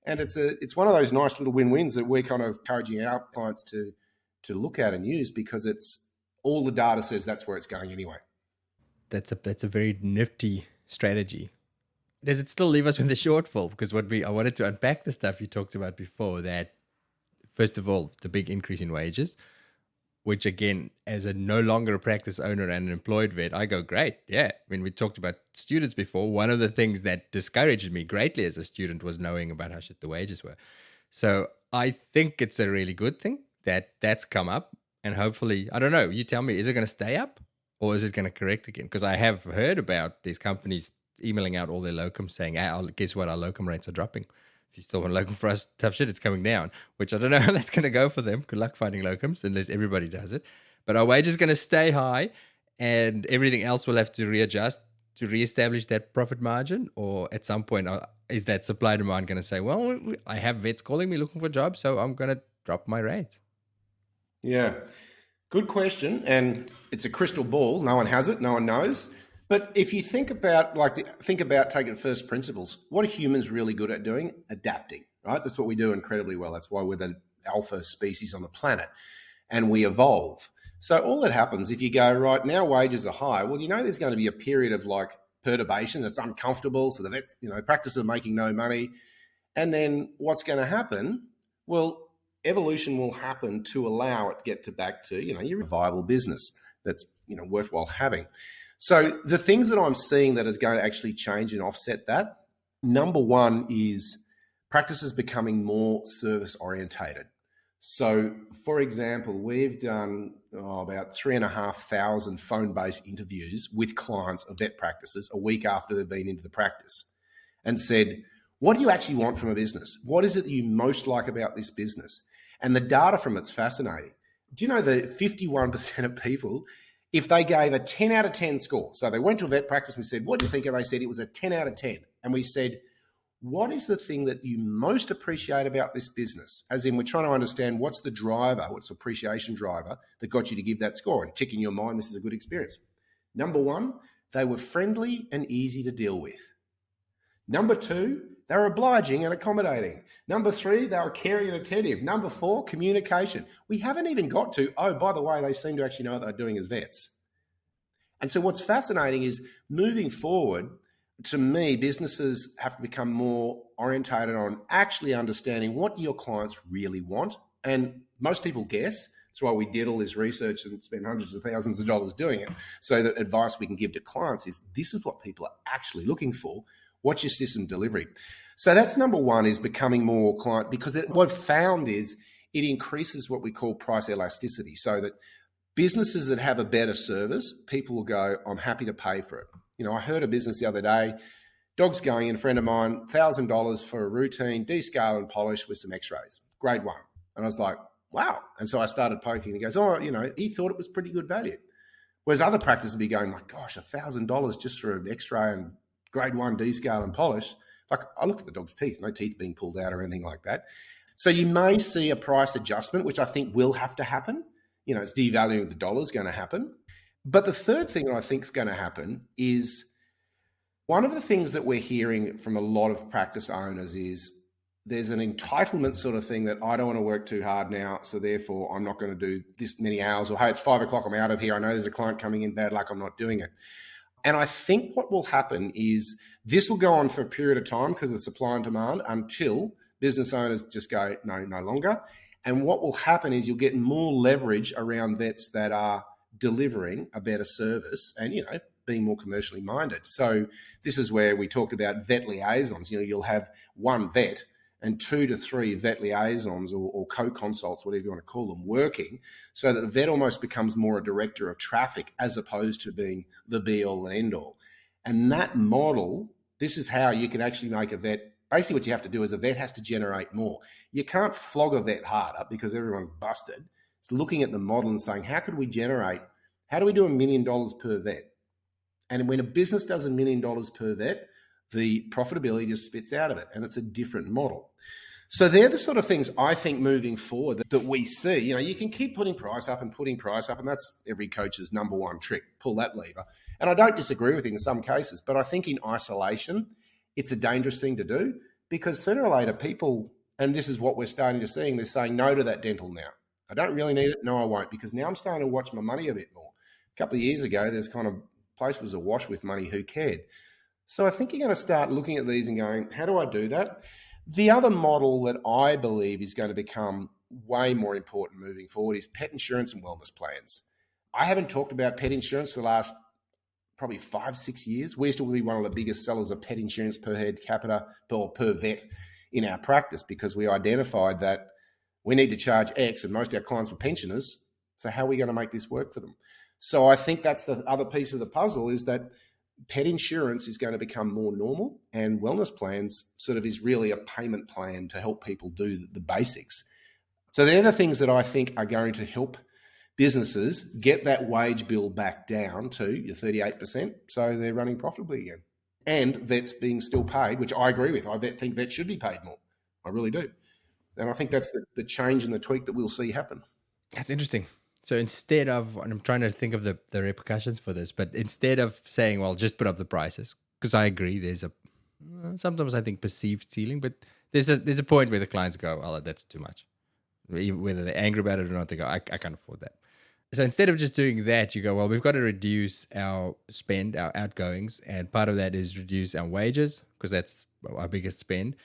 And it's one of those nice little win-wins that we're kind of encouraging our clients to look at and use, because it's all the data says that's where it's going anyway. That's a very nifty strategy. Does it still leave us with a shortfall? Because I wanted to unpack the stuff you talked about before, that first of all, the big increase in wages, which again, as a no longer a practice owner and an employed vet, I go, great. Yeah. When we talked about students before, one of the things that discouraged me greatly as a student was knowing about how shit the wages were. So I think it's a really good thing that that's come up, and hopefully, I don't know, you tell me, is it going to stay up or is it going to correct again? Because I have heard about these companies emailing out all their locums saying, guess what, our locum rates are dropping. If you still want locum for us, tough shit, it's coming down, which I don't know how that's going to go for them. Good luck finding locums unless everybody does it. But our wage is going to stay high, and everything else will have to readjust to reestablish that profit margin. Or at some point, is that supply demand going to say, well, I have vets calling me looking for jobs, so I'm going to drop my rates? Yeah, good question. And it's a crystal ball. No one has it. No one knows. But if you think about taking first principles, what are humans really good at doing? Adapting, right? That's what we do incredibly well. That's why we're the alpha species on the planet, and we evolve. So all that happens if you go, right, now wages are high, well, there's going to be a period of perturbation. It's uncomfortable. So the vets, practice of making no money. And then what's going to happen? Well, evolution will happen to allow it get back to, your viable business that's, worthwhile having. So the things that I'm seeing that is going to actually change and offset that, number one is practices becoming more service orientated. So for example, we've done about 3,500 phone-based interviews with clients of vet practices a week after they've been into the practice, and said, what do you actually want from a business? What is it that you most like about this business? And the data from it's fascinating. Do you know that 51% of people, if they gave a 10 out of 10 score, so they went to a vet practice and we said, what do you think? And they said it was a 10 out of 10. And we said, what is the thing that you most appreciate about this business? As in, we're trying to understand what's the driver, what's the appreciation driver that got you to give that score, and tick in your mind, this is a good experience. Number one, they were friendly and easy to deal with. Number two, they were obliging and accommodating. Number three, they were caring and attentive. Number four, communication. We haven't even got to, oh, by the way, they seem to actually know what they're doing as vets. And so what's fascinating is moving forward, to me, businesses have to become more orientated on actually understanding what do your clients really want. And most people guess. That's why we did all this research and spent hundreds of thousands of dollars doing it, so that advice we can give to clients is this is what people are actually looking for. What's your system delivery? So that's number one, is becoming more client, because what I've found is it increases what we call price elasticity, so that businesses that have a better service, people will go, I'm happy to pay for it. I heard a business the other day, dog's going in, a friend of mine, $1,000 for a routine descale and polish with some x-rays, grade 1. And I was like, wow. And so I started poking, and he goes, he thought it was pretty good value. Whereas other practices would be going, like, gosh, $1,000 just for an x-ray and grade 1 descale and polish. Like, I looked at the dog's teeth, no teeth being pulled out or anything like that. So you may see a price adjustment, which I think will have to happen. It's devaluing of the dollar is going to happen. But the third thing that I think is going to happen is One of the things that we're hearing from a lot of practice owners is there's an entitlement sort of thing that I don't want to work too hard now, so therefore I'm not going to do this many hours, or hey, it's 5 o'clock, I'm out of here. I know there's a client coming in, bad luck, I'm not doing it. And I think what will happen is this will go on for a period of time because of supply and demand until business owners just go, no longer. And what will happen is you'll get more leverage around vets that are delivering a better service and, being more commercially minded. So this is where we talked about vet liaisons. You'll have one vet and 2 to 3 vet liaisons or co-consults, whatever you want to call them, working so that the vet almost becomes more a director of traffic as opposed to being the be-all and end-all. And that model, this is how you can actually make a vet, basically what you have to do is a vet has to generate more. You can't flog a vet harder because everyone's busted. It's looking at the model and saying, how do we do $1 million per vet? And when a business does $1 million per vet, the profitability just spits out of it, and it's a different model. So they're the sort of things I think moving forward that we see. You can keep putting price up, and that's every coach's number one trick, pull that lever. And I don't disagree with it in some cases, but I think in isolation, it's a dangerous thing to do because sooner or later people, and this is what we're starting to see, they're saying no to that dental now. I don't really need it. No, I won't, because now I'm starting to watch my money a bit more. A couple of years ago, there's kind of place was awash with money, who cared? So I think you're going to start looking at these and going, how do I do that? The other model that I believe is going to become way more important moving forward is pet insurance and wellness plans. I haven't talked about pet insurance for the last probably 5-6 years. We used to be one of the biggest sellers of pet insurance per head capita or per vet in our practice because we identified that we need to charge X and most of our clients were pensioners. So how are we going to make this work for them? So I think that's the other piece of the puzzle is that pet insurance is going to become more normal and wellness plans sort of is really a payment plan to help people do the basics. So they're the things that I think are going to help businesses get that wage bill back down to your 38% so they're running profitably again. And vets being still paid, which I agree with. I think vets should be paid more. I really do. And I think that's the change and the tweak that we'll see happen. That's interesting. So instead of, and I'm trying to think of the repercussions for this, but instead of saying, well, just put up the prices, because I agree, there's sometimes I think perceived ceiling, but there's a point where the clients go, oh, that's too much. Whether they're angry about it or not, they go, I can't afford that. So instead of just doing that, you go, well, we've got to reduce our spend, our outgoings, and part of that is reduce our wages, because that's our biggest spend.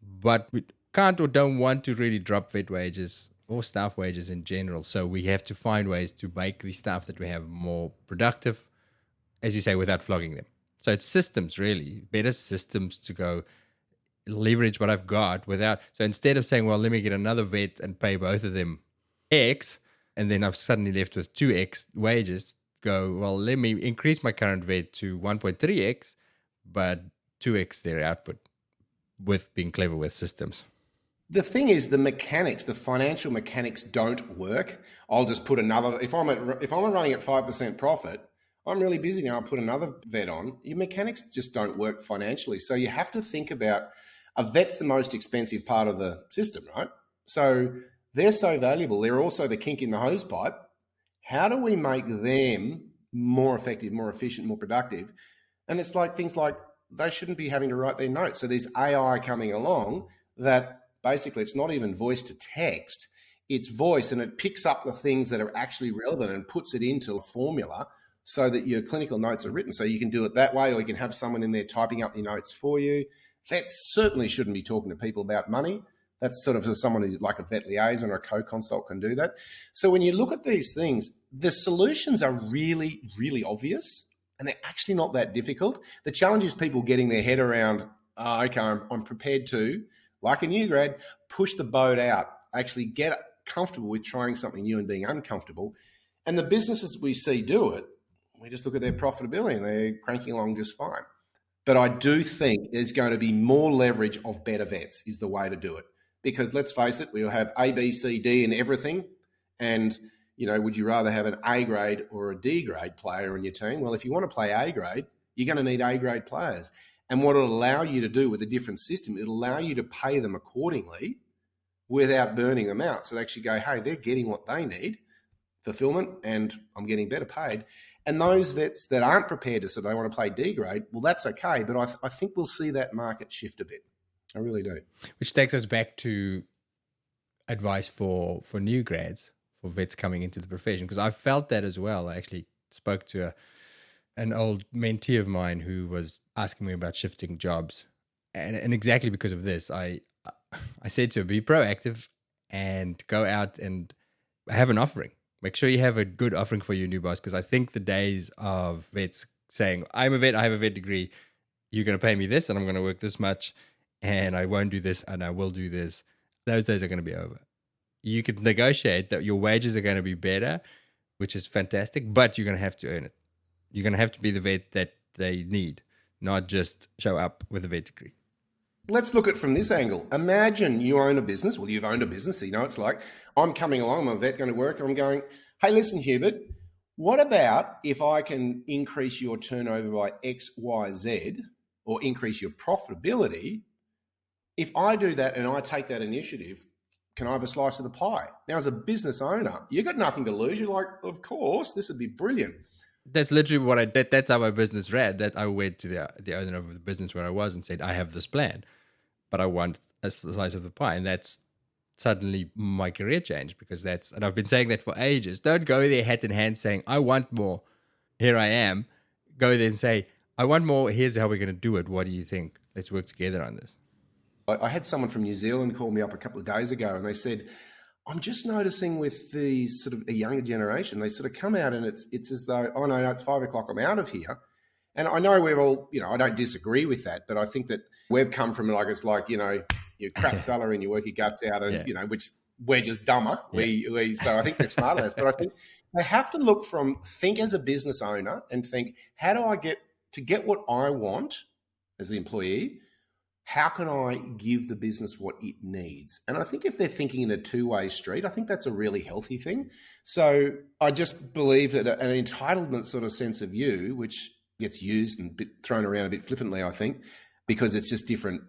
But we can't or don't want to really drop vet wages or staff wages in general. So we have to find ways to make the staff that we have more productive, as you say, without flogging them. So it's systems, really, better systems to go leverage what I've got without. So instead of saying, well, let me get another vet and pay both of them X, and then I've suddenly left with 2X wages, go, well, let me increase my current vet to 1.3X, but 2X their output with being clever with systems. The thing is, the mechanics, the financial mechanics don't work. I'll just put another, if I'm running at 5% profit, I'm really busy now, I'll put another vet on. Your mechanics just don't work financially. So you have to think about, a vet's the most expensive part of the system, right? So they're so valuable. They're also the kink in the hose pipe. How do we make them more effective, more efficient, more productive? And it's like things like they shouldn't be having to write their notes. So there's AI coming along that basically it's not even voice to text, it's voice, and it picks up the things that are actually relevant and puts it into a formula so that your clinical notes are written. So you can do it that way, or you can have someone in there typing up your notes for you. Vets certainly shouldn't be talking to people about money. That's sort of someone who's like a vet liaison or a co-consult can do that. So when you look at these things, the solutions are really, really obvious, and they're actually not that difficult. The challenge is people getting their head around, okay, I'm prepared to, like a new grad, push the boat out, actually get comfortable with trying something new and being uncomfortable. And the businesses we see do it, we just look at their profitability and they're cranking along just fine. But I do think there's going to be more leverage of better vets is the way to do it. Because let's face it, we'll have A, B, C, D in everything. And, would you rather have an A grade or a D grade player in your team? Well, if you want to play A grade, you're going to need A grade players. And what it'll allow you to do with a different system, it'll allow you to pay them accordingly without burning them out. So they actually go, hey, they're getting what they need, fulfillment, and I'm getting better paid. And those vets that aren't prepared to, so they want to play D grade, well, that's okay. But I think we'll see that market shift a bit. I really do. Which takes us back to advice for new grads, for vets coming into the profession, because I felt that as well. I actually spoke to an old mentee of mine who was asking me about shifting jobs. And exactly because of this, I said to her, be proactive and go out and have an offering. Make sure you have a good offering for your new boss, because I think the days of vets saying, I'm a vet, I have a vet degree, you're going to pay me this and I'm going to work this much and I won't do this and I will do this, those days are going to be over. You could negotiate that your wages are going to be better, which is fantastic, but you're going to have to earn it. You're going to have to be the vet that they need, not just show up with a vet degree. Let's look at it from this angle. Imagine you own a business. Well, you've owned a business, so you know it's like, I'm coming along, I'm a vet going to work, and I'm going, hey, listen, Hubert, what about if I can increase your turnover by X, Y, Z, or increase your profitability? If I do that and I take that initiative, can I have a slice of the pie? Now, as a business owner, you've got nothing to lose. You're like, of course, this would be brilliant. That's literally what I did. That's how my business ran. That I went to the owner of the business where I was and said, I have this plan, but I want a slice of the pie. And that's suddenly my career changed, because and I've been saying that for ages. Don't go there hat in hand saying, I want more. Here I am. Go there and say, I want more. Here's how we're going to do it. What do you think? Let's work together on this. I had someone from New Zealand call me up a couple of days ago and they said, I'm just noticing with the sort of a younger generation, they sort of come out and it's as though, oh no, it's 5 o'clock, I'm out of here. And I know we're all, I don't disagree with that, but I think that we've come from it's like, your crap salary and you work your guts out and, which we're just dumber. Yeah. So I think they're smarter than us, but I think they have to think as a business owner and think, how do I get what I want as the employee? How can I give the business what it needs? And I think if they're thinking in a two-way street, I think that's a really healthy thing. So I just believe that an entitlement sort of sense of you, which gets used and thrown around a bit flippantly, I think, because it's just different.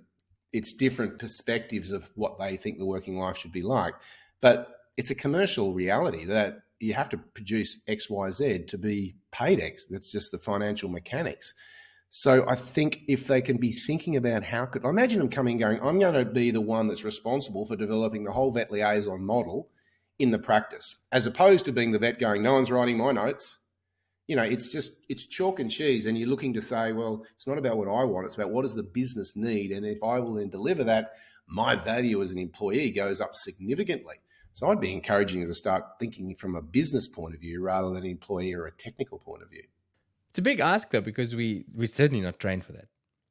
It's different perspectives of what they think the working life should be like. But it's a commercial reality that you have to produce X, Y, Z to be paid X. That's just the financial mechanics. So I think if they can be thinking about I imagine them coming and going, I'm going to be the one that's responsible for developing the whole vet liaison model in the practice, as opposed to being the vet going, no one's writing my notes. It's chalk and cheese, and you're looking to say, well, it's not about what I want, it's about what does the business need, and if I will then deliver that, my value as an employee goes up significantly. So I'd be encouraging you to start thinking from a business point of view rather than an employee or a technical point of view. It's a big ask, though, because we're certainly not trained for that.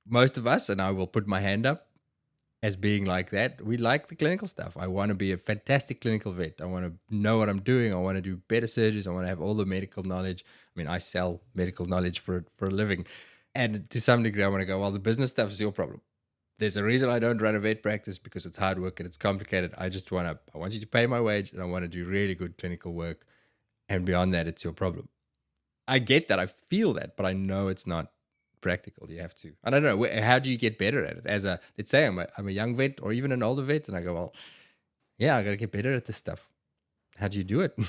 Most of us, and I will put my hand up as being like that, we like the clinical stuff. I want to be a fantastic clinical vet. I want to know what I'm doing. I want to do better surgeries. I want to have all the medical knowledge. I mean, I sell medical knowledge for a living. And to some degree, I want to go, well, the business stuff is your problem. There's a reason I don't run a vet practice, because it's hard work and it's complicated. I want you to pay my wage, and I want to do really good clinical work. And beyond that, it's your problem. I get that. I feel that, but I know it's not practical. You have to. I don't know. How do you get better at it? Let's say I'm a young vet or even an older vet, and I go, well, yeah, I got to get better at this stuff. How do you do it?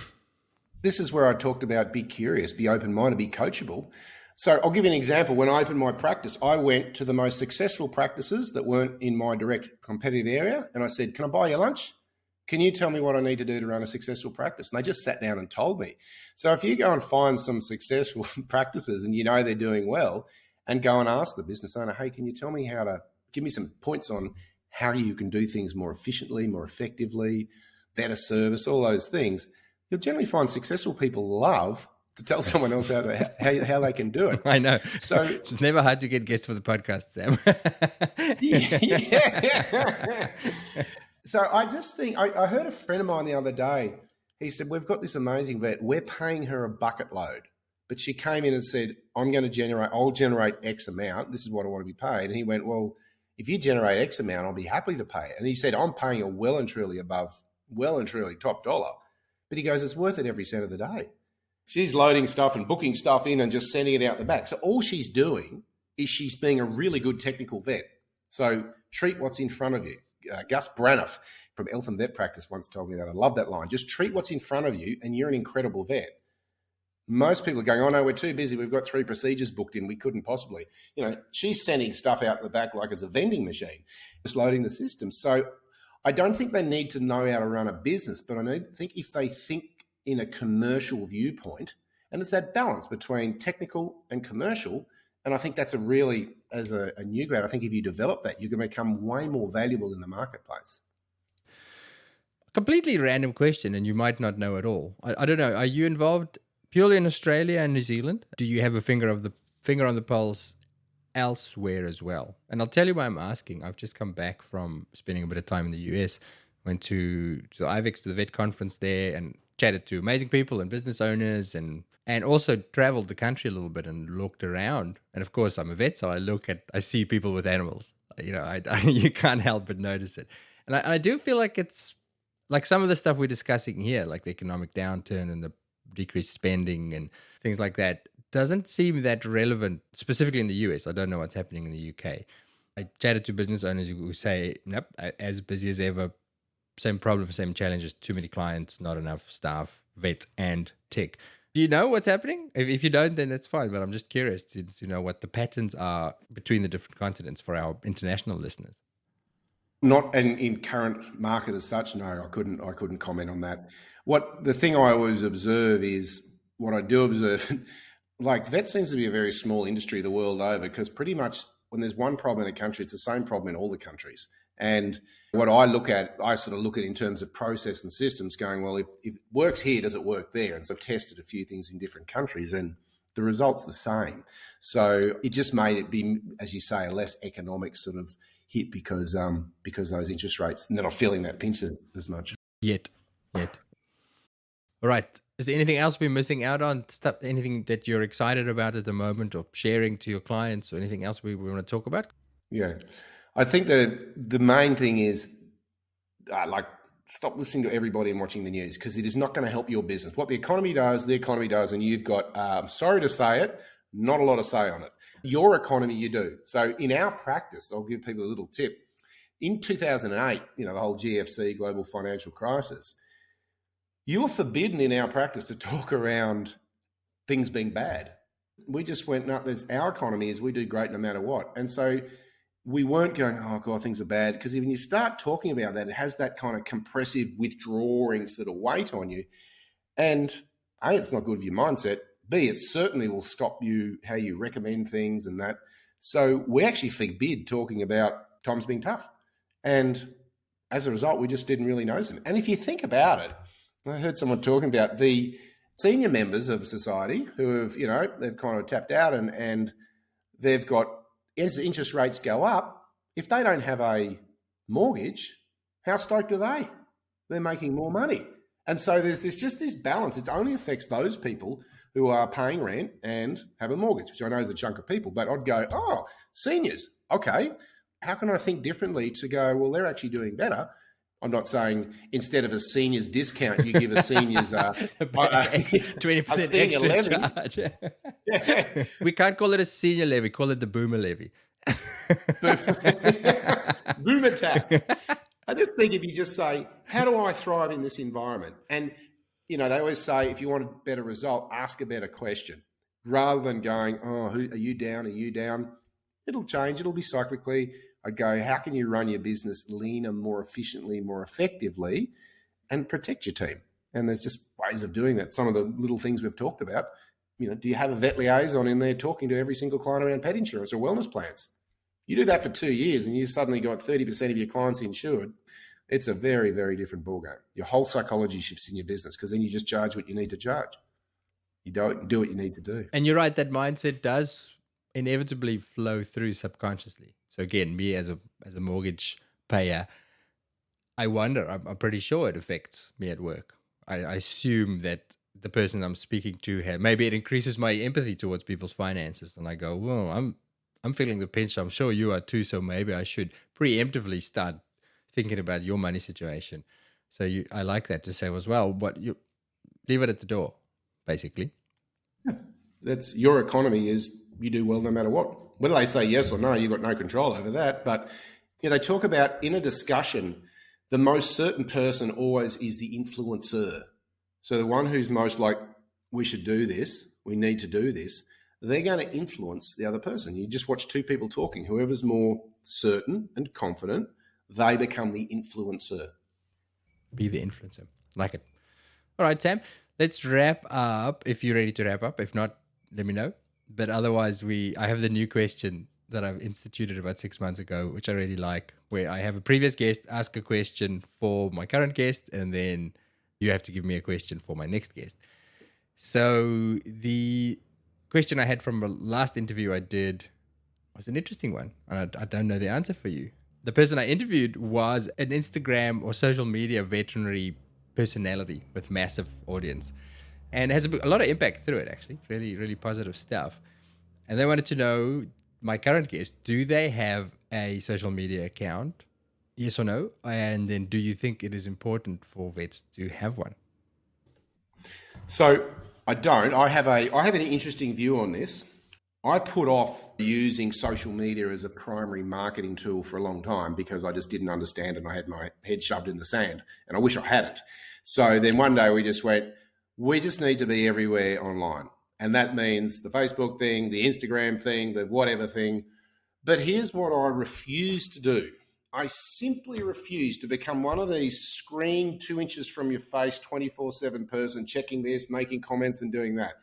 This is where I talked about be curious, be open-minded, be coachable. So I'll give you an example. When I opened my practice, I went to the most successful practices that weren't in my direct competitive area, and I said, can I buy you lunch? Can you tell me what I need to do to run a successful practice? And they just sat down and told me. So if you go and find some successful practices and they're doing well, and go and ask the business owner, hey, can you tell me give me some points on how you can do things more efficiently, more effectively, better service, all those things, you'll generally find successful people love to tell someone else how they can do it. I know. So it's never hard to get guests for the podcast, Sam. Yeah. So I just think, I heard a friend of mine the other day, he said, we've got this amazing vet, we're paying her a bucket load, but she came in and said, I'll generate X amount, this is what I want to be paid. And he went, well, if you generate X amount, I'll be happy to pay it. And he said, I'm paying her well and truly top dollar. But he goes, it's worth it every cent of the day. She's loading stuff and booking stuff in and just sending it out the back. So all she's doing is she's being a really good technical vet. So treat what's in front of you. Gus Braniff from Eltham Vet Practice once told me that. I love that line. Just treat what's in front of you and you're an incredible vet. Most people are going, oh, no, we're too busy. We've got 3 procedures booked in. We couldn't possibly. She's sending stuff out the back like as a vending machine, just loading the system. So I don't think they need to know how to run a business, but I think if they think in a commercial viewpoint, and it's that balance between technical and commercial, and I think that's a really, as a new grad, I think if you develop that, you can become way more valuable in the marketplace. Completely random question, and you might not know at all. I don't know. Are you involved purely in Australia and New Zealand? Do you have a finger on the pulse elsewhere as well? And I'll tell you why I'm asking. I've just come back from spending a bit of time in the US. Went to IVEX, to the vet conference there, and chatted to amazing people and business owners, and also traveled the country a little bit and looked around. And of course, I'm a vet, so I see people with animals. You can't help but notice it. And I do feel like it's like some of the stuff we're discussing here, like the economic downturn and the decreased spending and things like that, doesn't seem that relevant, specifically in the US. I don't know what's happening in the UK. I chatted to business owners who say, nope, as busy as ever, same problem, same challenges, too many clients, not enough staff, vets and tech. Do you know what's happening? If you don't, then that's fine. But I'm just curious to know what the patterns are between the different continents for our international listeners. Not in current market as such, no, I couldn't comment on that. The thing I always observe is, what I do observe, like vet seems to be a very small industry the world over, because pretty much when there's one problem in a country, it's the same problem in all the countries. And what I look at in terms of process and systems, going, well, if it works here, does it work there? And so I've tested a few things in different countries and the result's the same. So it just made it be, as you say, a less economic sort of hit because those interest rates, they're not feeling that pinch as much. Yet. All right. Is there anything else we're missing out on? Stuff, anything that you're excited about at the moment, or sharing to your clients, or anything else we want to talk about? Yeah. I think the main thing is stop listening to everybody and watching the news, because it is not going to help your business. What the economy does, and you've got, I'm sorry to say it, not a lot of say on it. Your economy, you do. So in our practice, I'll give people a little tip. In 2008, the whole GFC, global financial crisis, you were forbidden in our practice to talk around things being bad. We just went, no, our economy is we do great no matter what. And so we weren't going, oh, God, things are bad. Because when you start talking about that, it has that kind of compressive, withdrawing sort of weight on you. And A, it's not good for your mindset. B, it certainly will stop you how you recommend things and that. So we actually forbid talking about times being tough. And as a result, we just didn't really notice them. And if you think about it, I heard someone talking about the senior members of society who have, they've kind of tapped out and they've got, as interest rates go up, if they don't have a mortgage, how stoked are they? They're making more money. And so there's just this balance. It only affects those people who are paying rent and have a mortgage, which I know is a chunk of people. But I'd go, oh, seniors, okay. How can I think differently to go, well, they're actually doing better? I'm not saying instead of a seniors discount, you give a seniors 20% extra levy. Charge. Yeah. We can't call it a senior levy, call it the boomer levy. Boomer tax. I just think if you just say, how do I thrive in this environment? And, they always say, if you want a better result, ask a better question. Rather than going, oh, are you down? Are you down? It'll change. It'll be cyclically. I'd go, how can you run your business leaner, more efficiently, more effectively, and protect your team? And there's just ways of doing that. Some of the little things we've talked about, do you have a vet liaison in there talking to every single client around pet insurance or wellness plans? You do that for 2 years and you suddenly got 30% of your clients insured. It's a very, very different ballgame. Your whole psychology shifts in your business, because then you just charge what you need to charge. You don't do what you need to do. And you're right, that mindset does inevitably flow through subconsciously. So again, me as a mortgage payer, I wonder, I'm pretty sure it affects me at work. I assume that the person I'm speaking to maybe it increases my empathy towards people's finances. And I go, well, I'm feeling the pinch. I'm sure you are too. So maybe I should preemptively start thinking about your money situation. So I like that to say as well, but you leave it at the door, basically. Yeah. That's your economy is you do well no matter what. Whether they say yes or no, you've got no control over that. But they talk about in a discussion, the most certain person always is the influencer. So the one who's most like, we should do this, we need to do this, they're going to influence the other person. You just watch two people talking. Whoever's more certain and confident, they become the influencer. Be the influencer. Like it. All right, Sam, let's wrap up if you're ready to wrap up. If not, let me know. But otherwise, I have the new question that I've instituted about 6 months ago, which I really like, where I have a previous guest ask a question for my current guest, and then you have to give me a question for my next guest. So the question I had from the last interview I did was an interesting one, and I don't know the answer for you. The person I interviewed was an Instagram or social media veterinary personality with massive audience, and has a lot of impact through it, actually. Really, really positive stuff. And they wanted to know, my current guest, do they have a social media account? Yes or no? And then do you think it is important for vets to have one? So I don't. I have an interesting view on this. I put off using social media as a primary marketing tool for a long time because I just didn't understand it and I had my head shoved in the sand, and I wish I hadn't. So then one day we just went, we just need to be everywhere online. And that means the Facebook thing, the Instagram thing, the whatever thing. But here's what I refuse to do. I simply refuse to become one of these screen 2 inches from your face, 24/7 person, checking this, making comments and doing that.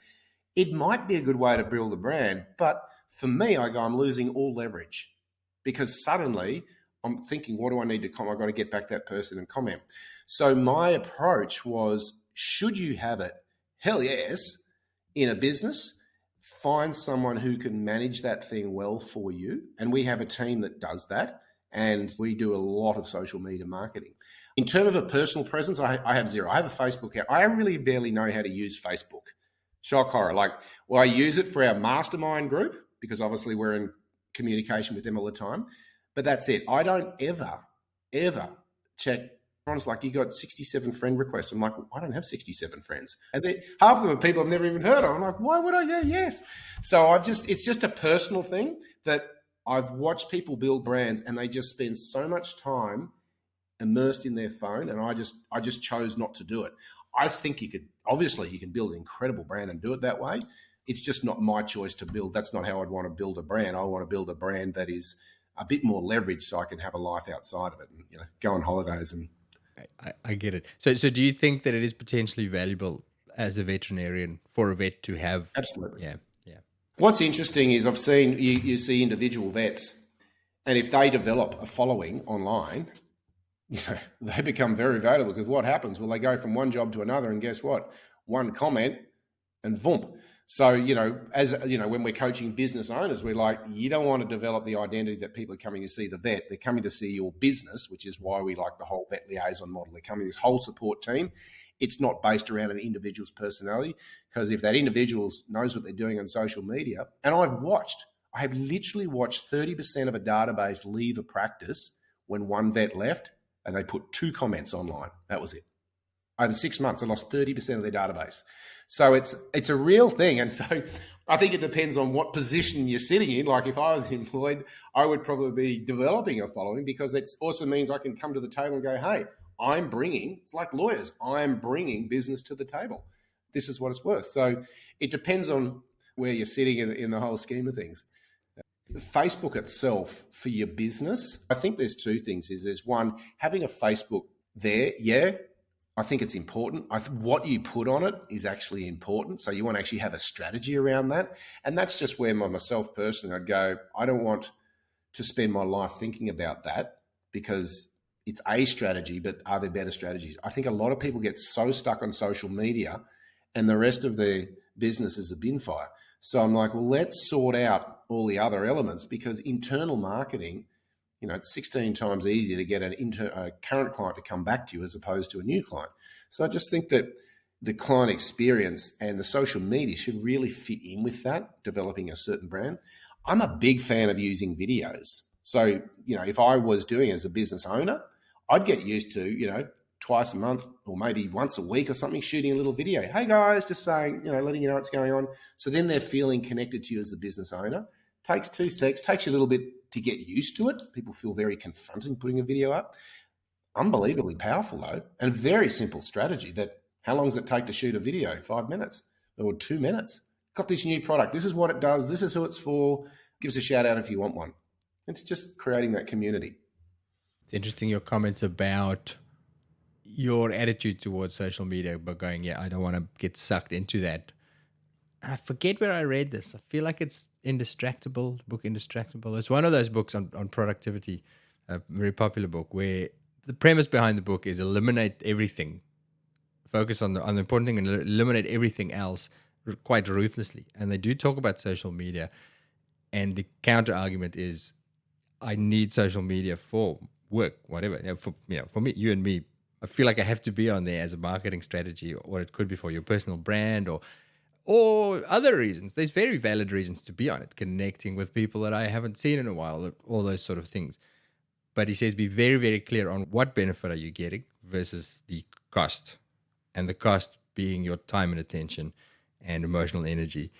It might be a good way to build a brand, but for me, I go, I'm losing all leverage because suddenly I'm thinking, what do I need to comment? I've got to get back that person and comment. So my approach was, should you have it? Hell yes. In a business, find someone who can manage that thing well for you. And we have a team that does that. And we do a lot of social media marketing. In terms of a personal presence, I have zero. I have a Facebook account. I really barely know how to use Facebook. Shock horror. I use it for our mastermind group because obviously we're in communication with them all the time. But that's it. I don't ever check. Everyone's like, you got 67 friend requests. I'm like, I don't have 67 friends. And then half of them are people I've never even heard of. I'm like, why would I? Yeah, yes. So it's just a personal thing that I've watched people build brands and they just spend so much time immersed in their phone. And I just chose not to do it. I think you can build an incredible brand and do it that way. It's just not my choice to build. That's not how I'd want to build a brand. I want to build a brand that is a bit more leveraged so I can have a life outside of it and, go on holidays and, I get it. So do you think that it is potentially valuable as a veterinarian for a vet to have? Absolutely. Yeah. What's interesting is I've seen, you see individual vets, and if they develop a following online, they become very valuable because what happens? Well, they go from one job to another and guess what? One comment and voom. So, when we're coaching business owners, we're like, you don't want to develop the identity that people are coming to see the vet. They're coming to see your business, which is why we like the whole vet liaison model. They're coming to this whole support team. It's not based around an individual's personality, because if that individual knows what they're doing on social media, and I have literally watched 30% of a database leave a practice when one vet left and they put 2 comments online. That was it. Over 6 months, they lost 30% of their database. So it's a real thing. And so I think it depends on what position you're sitting in. Like if I was employed, I would probably be developing a following because it also means I can come to the table and go, hey, it's like lawyers, I'm bringing business to the table. This is what it's worth. So it depends on where you're sitting in the whole scheme of things. Facebook itself for your business, I think there's 2 things. There's one, having a Facebook there, I think it's important. What you put on it is actually important. So you want to actually have a strategy around that. And that's just where myself personally, I'd go, I don't want to spend my life thinking about that because it's a strategy, but are there better strategies? I think a lot of people get so stuck on social media and the rest of their business is a bin fire. So I'm like, well, let's sort out all the other elements because internal marketing, it's 16 times easier to get a current client to come back to you as opposed to a new client. So I just think that the client experience and the social media should really fit in with that, developing a certain brand. I'm a big fan of using videos. So, if I was doing it as a business owner, I'd get used to, twice a month or maybe once a week or something, shooting a little video. Hey guys, just saying, letting you know what's going on. So then they're feeling connected to you as the business owner. Takes 2 seconds, takes you a little bit to get used to it. People feel very confronting putting a video up. Unbelievably powerful though, and very simple strategy that how long does it take to shoot a video? 5 minutes. or 2 minutes. Got this new product. This is what it does. This is who it's for. Give us a shout out if you want one. It's just creating that community. It's interesting your comments about your attitude towards social media, but going, I don't want to get sucked into that. And I forget where I read this. I feel like it's Indistractable, book Indistractable. It's one of those books on productivity, a very popular book, where the premise behind the book is eliminate everything, focus on the important thing and eliminate everything else quite ruthlessly. And they do talk about social media, and the counter argument is, I need social media for work, whatever. For me, you and me, I feel like I have to be on there as a marketing strategy, or it could be for your personal brand or other reasons. There's very valid reasons to be on it, connecting with people that I haven't seen in a while, all those sort of things. But he says be very, very clear on what benefit are you getting versus the cost, and the cost being your time and attention and emotional energy.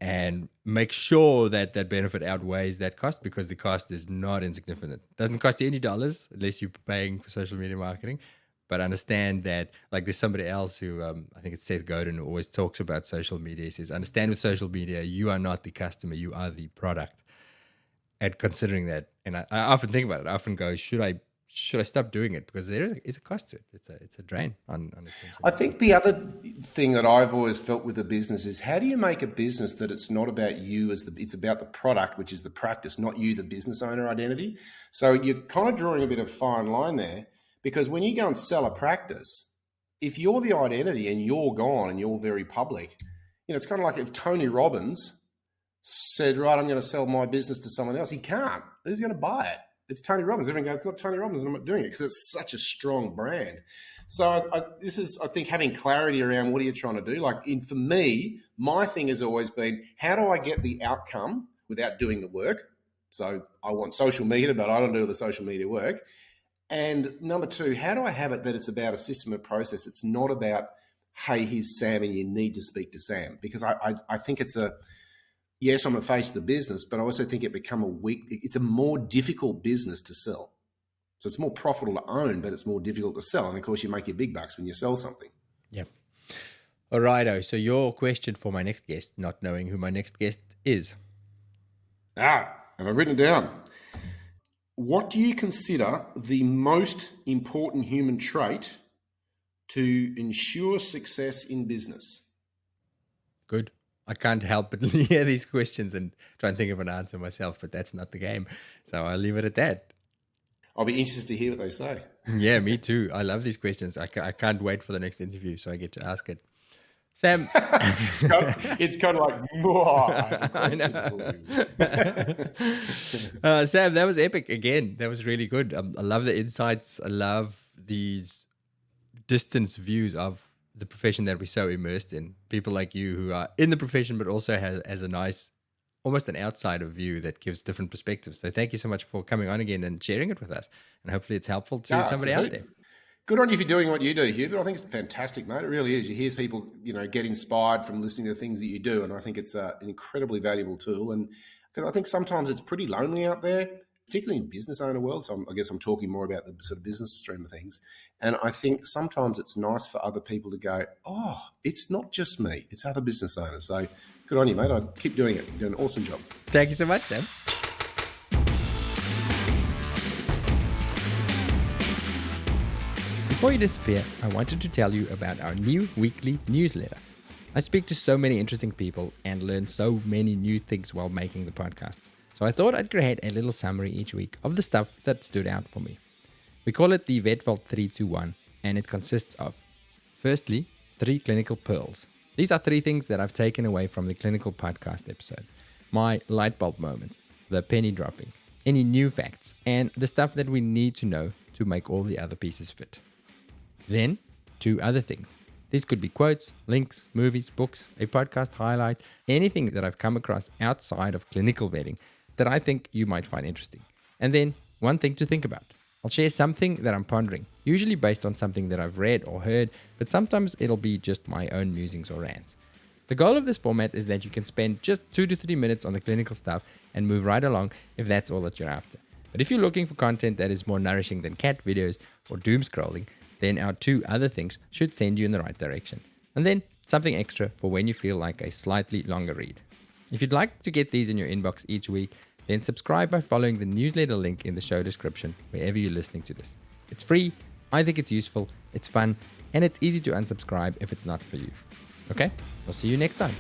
And make sure that that benefit outweighs that cost, because the cost is not insignificant. It doesn't cost you any dollars unless you're paying for social media marketing. But understand that, like, there's somebody else who, I think it's Seth Godin, who always talks about social media. He says, understand with social media, you are not the customer, you are the product. And considering that, and I often think about it, I often go, should I stop doing it? Because there is a cost to it. It's a drain on attention. I think the other thing that I've always felt with a business is, how do you make a business that it's not about you it's about the product, which is the practice, not you, the business owner identity. So you're kind of drawing a bit of fine line there, because when you go and sell a practice, if you're the identity and you're gone and you're very public, it's kind of like if Tony Robbins said, right, I'm going to sell my business to someone else. He can't. Who's going to buy it? It's Tony Robbins. Everyone goes, it's not Tony Robbins, and I'm not doing it, because it's such a strong brand. So I think having clarity around what are you trying to do. Like, for me, my thing has always been, how do I get the outcome without doing the work? So I want social media, but I don't do the social media work. And number two, how do I have it that it's about a system and process? It's not about, hey, here's Sam and you need to speak to Sam. Because I think it's yes, I'm the face of the business, but I also think it's a more difficult business to sell. So it's more profitable to own, but it's more difficult to sell. And of course, you make your big bucks when you sell something. Yep. All righto. So your question for my next guest, not knowing who my next guest is. And I've written it down. What do you consider the most important human trait to ensure success in business? Good. I can't help but hear these questions and try and think of an answer myself, but that's not the game. So I'll leave it at that. I'll be interested to hear what they say. Yeah, me too. I love these questions. I can't wait for the next interview so I get to ask it. Sam. it's kind of like, I know. Sam, that was epic again. That was really good. I love the insights. I love these distance views of the profession that we're so immersed in. People like you who are in the profession, but also has a nice, almost an outsider view that gives different perspectives. So thank you so much for coming on again and sharing it with us. And hopefully it's helpful to somebody out there. Good on you for doing what you do, Hugh. But I think it's fantastic, mate. It really is. You hear people, get inspired from listening to the things that you do. And I think it's an incredibly valuable tool. And because I think sometimes it's pretty lonely out there, particularly in business owner world. So I guess I'm talking more about the sort of business stream of things. And I think sometimes it's nice for other people to go, oh, it's not just me, it's other business owners. So good on you, mate. I'd keep doing it. You're doing an awesome job. Thank you so much, Sam. Before you disappear, I wanted to tell you about our new weekly newsletter. I speak to so many interesting people and learn so many new things while making the podcast. So I thought I'd create a little summary each week of the stuff that stood out for me. We call it the Vet Vault 321, and it consists of, firstly, 3 clinical pearls. These are 3 things that I've taken away from the clinical podcast episodes. My light bulb moments, the penny dropping, any new facts, and the stuff that we need to know to make all the other pieces fit. Then, 2 other things. These could be quotes, links, movies, books, a podcast highlight, anything that I've come across outside of clinical vetting that I think you might find interesting. And then, 1 thing to think about. I'll share something that I'm pondering, usually based on something that I've read or heard, but sometimes it'll be just my own musings or rants. The goal of this format is that you can spend just 2 to 3 minutes on the clinical stuff and move right along if that's all that you're after. But if you're looking for content that is more nourishing than cat videos or doom scrolling, then our 2 other things should send you in the right direction. And then Something extra for when you feel like a slightly longer read. If you'd like to get these in your inbox each week, then subscribe by following the newsletter link in the show description wherever you're listening to this. It's free, I think it's useful, it's fun, and it's easy to unsubscribe if it's not for you. Okay, I'll see you next time.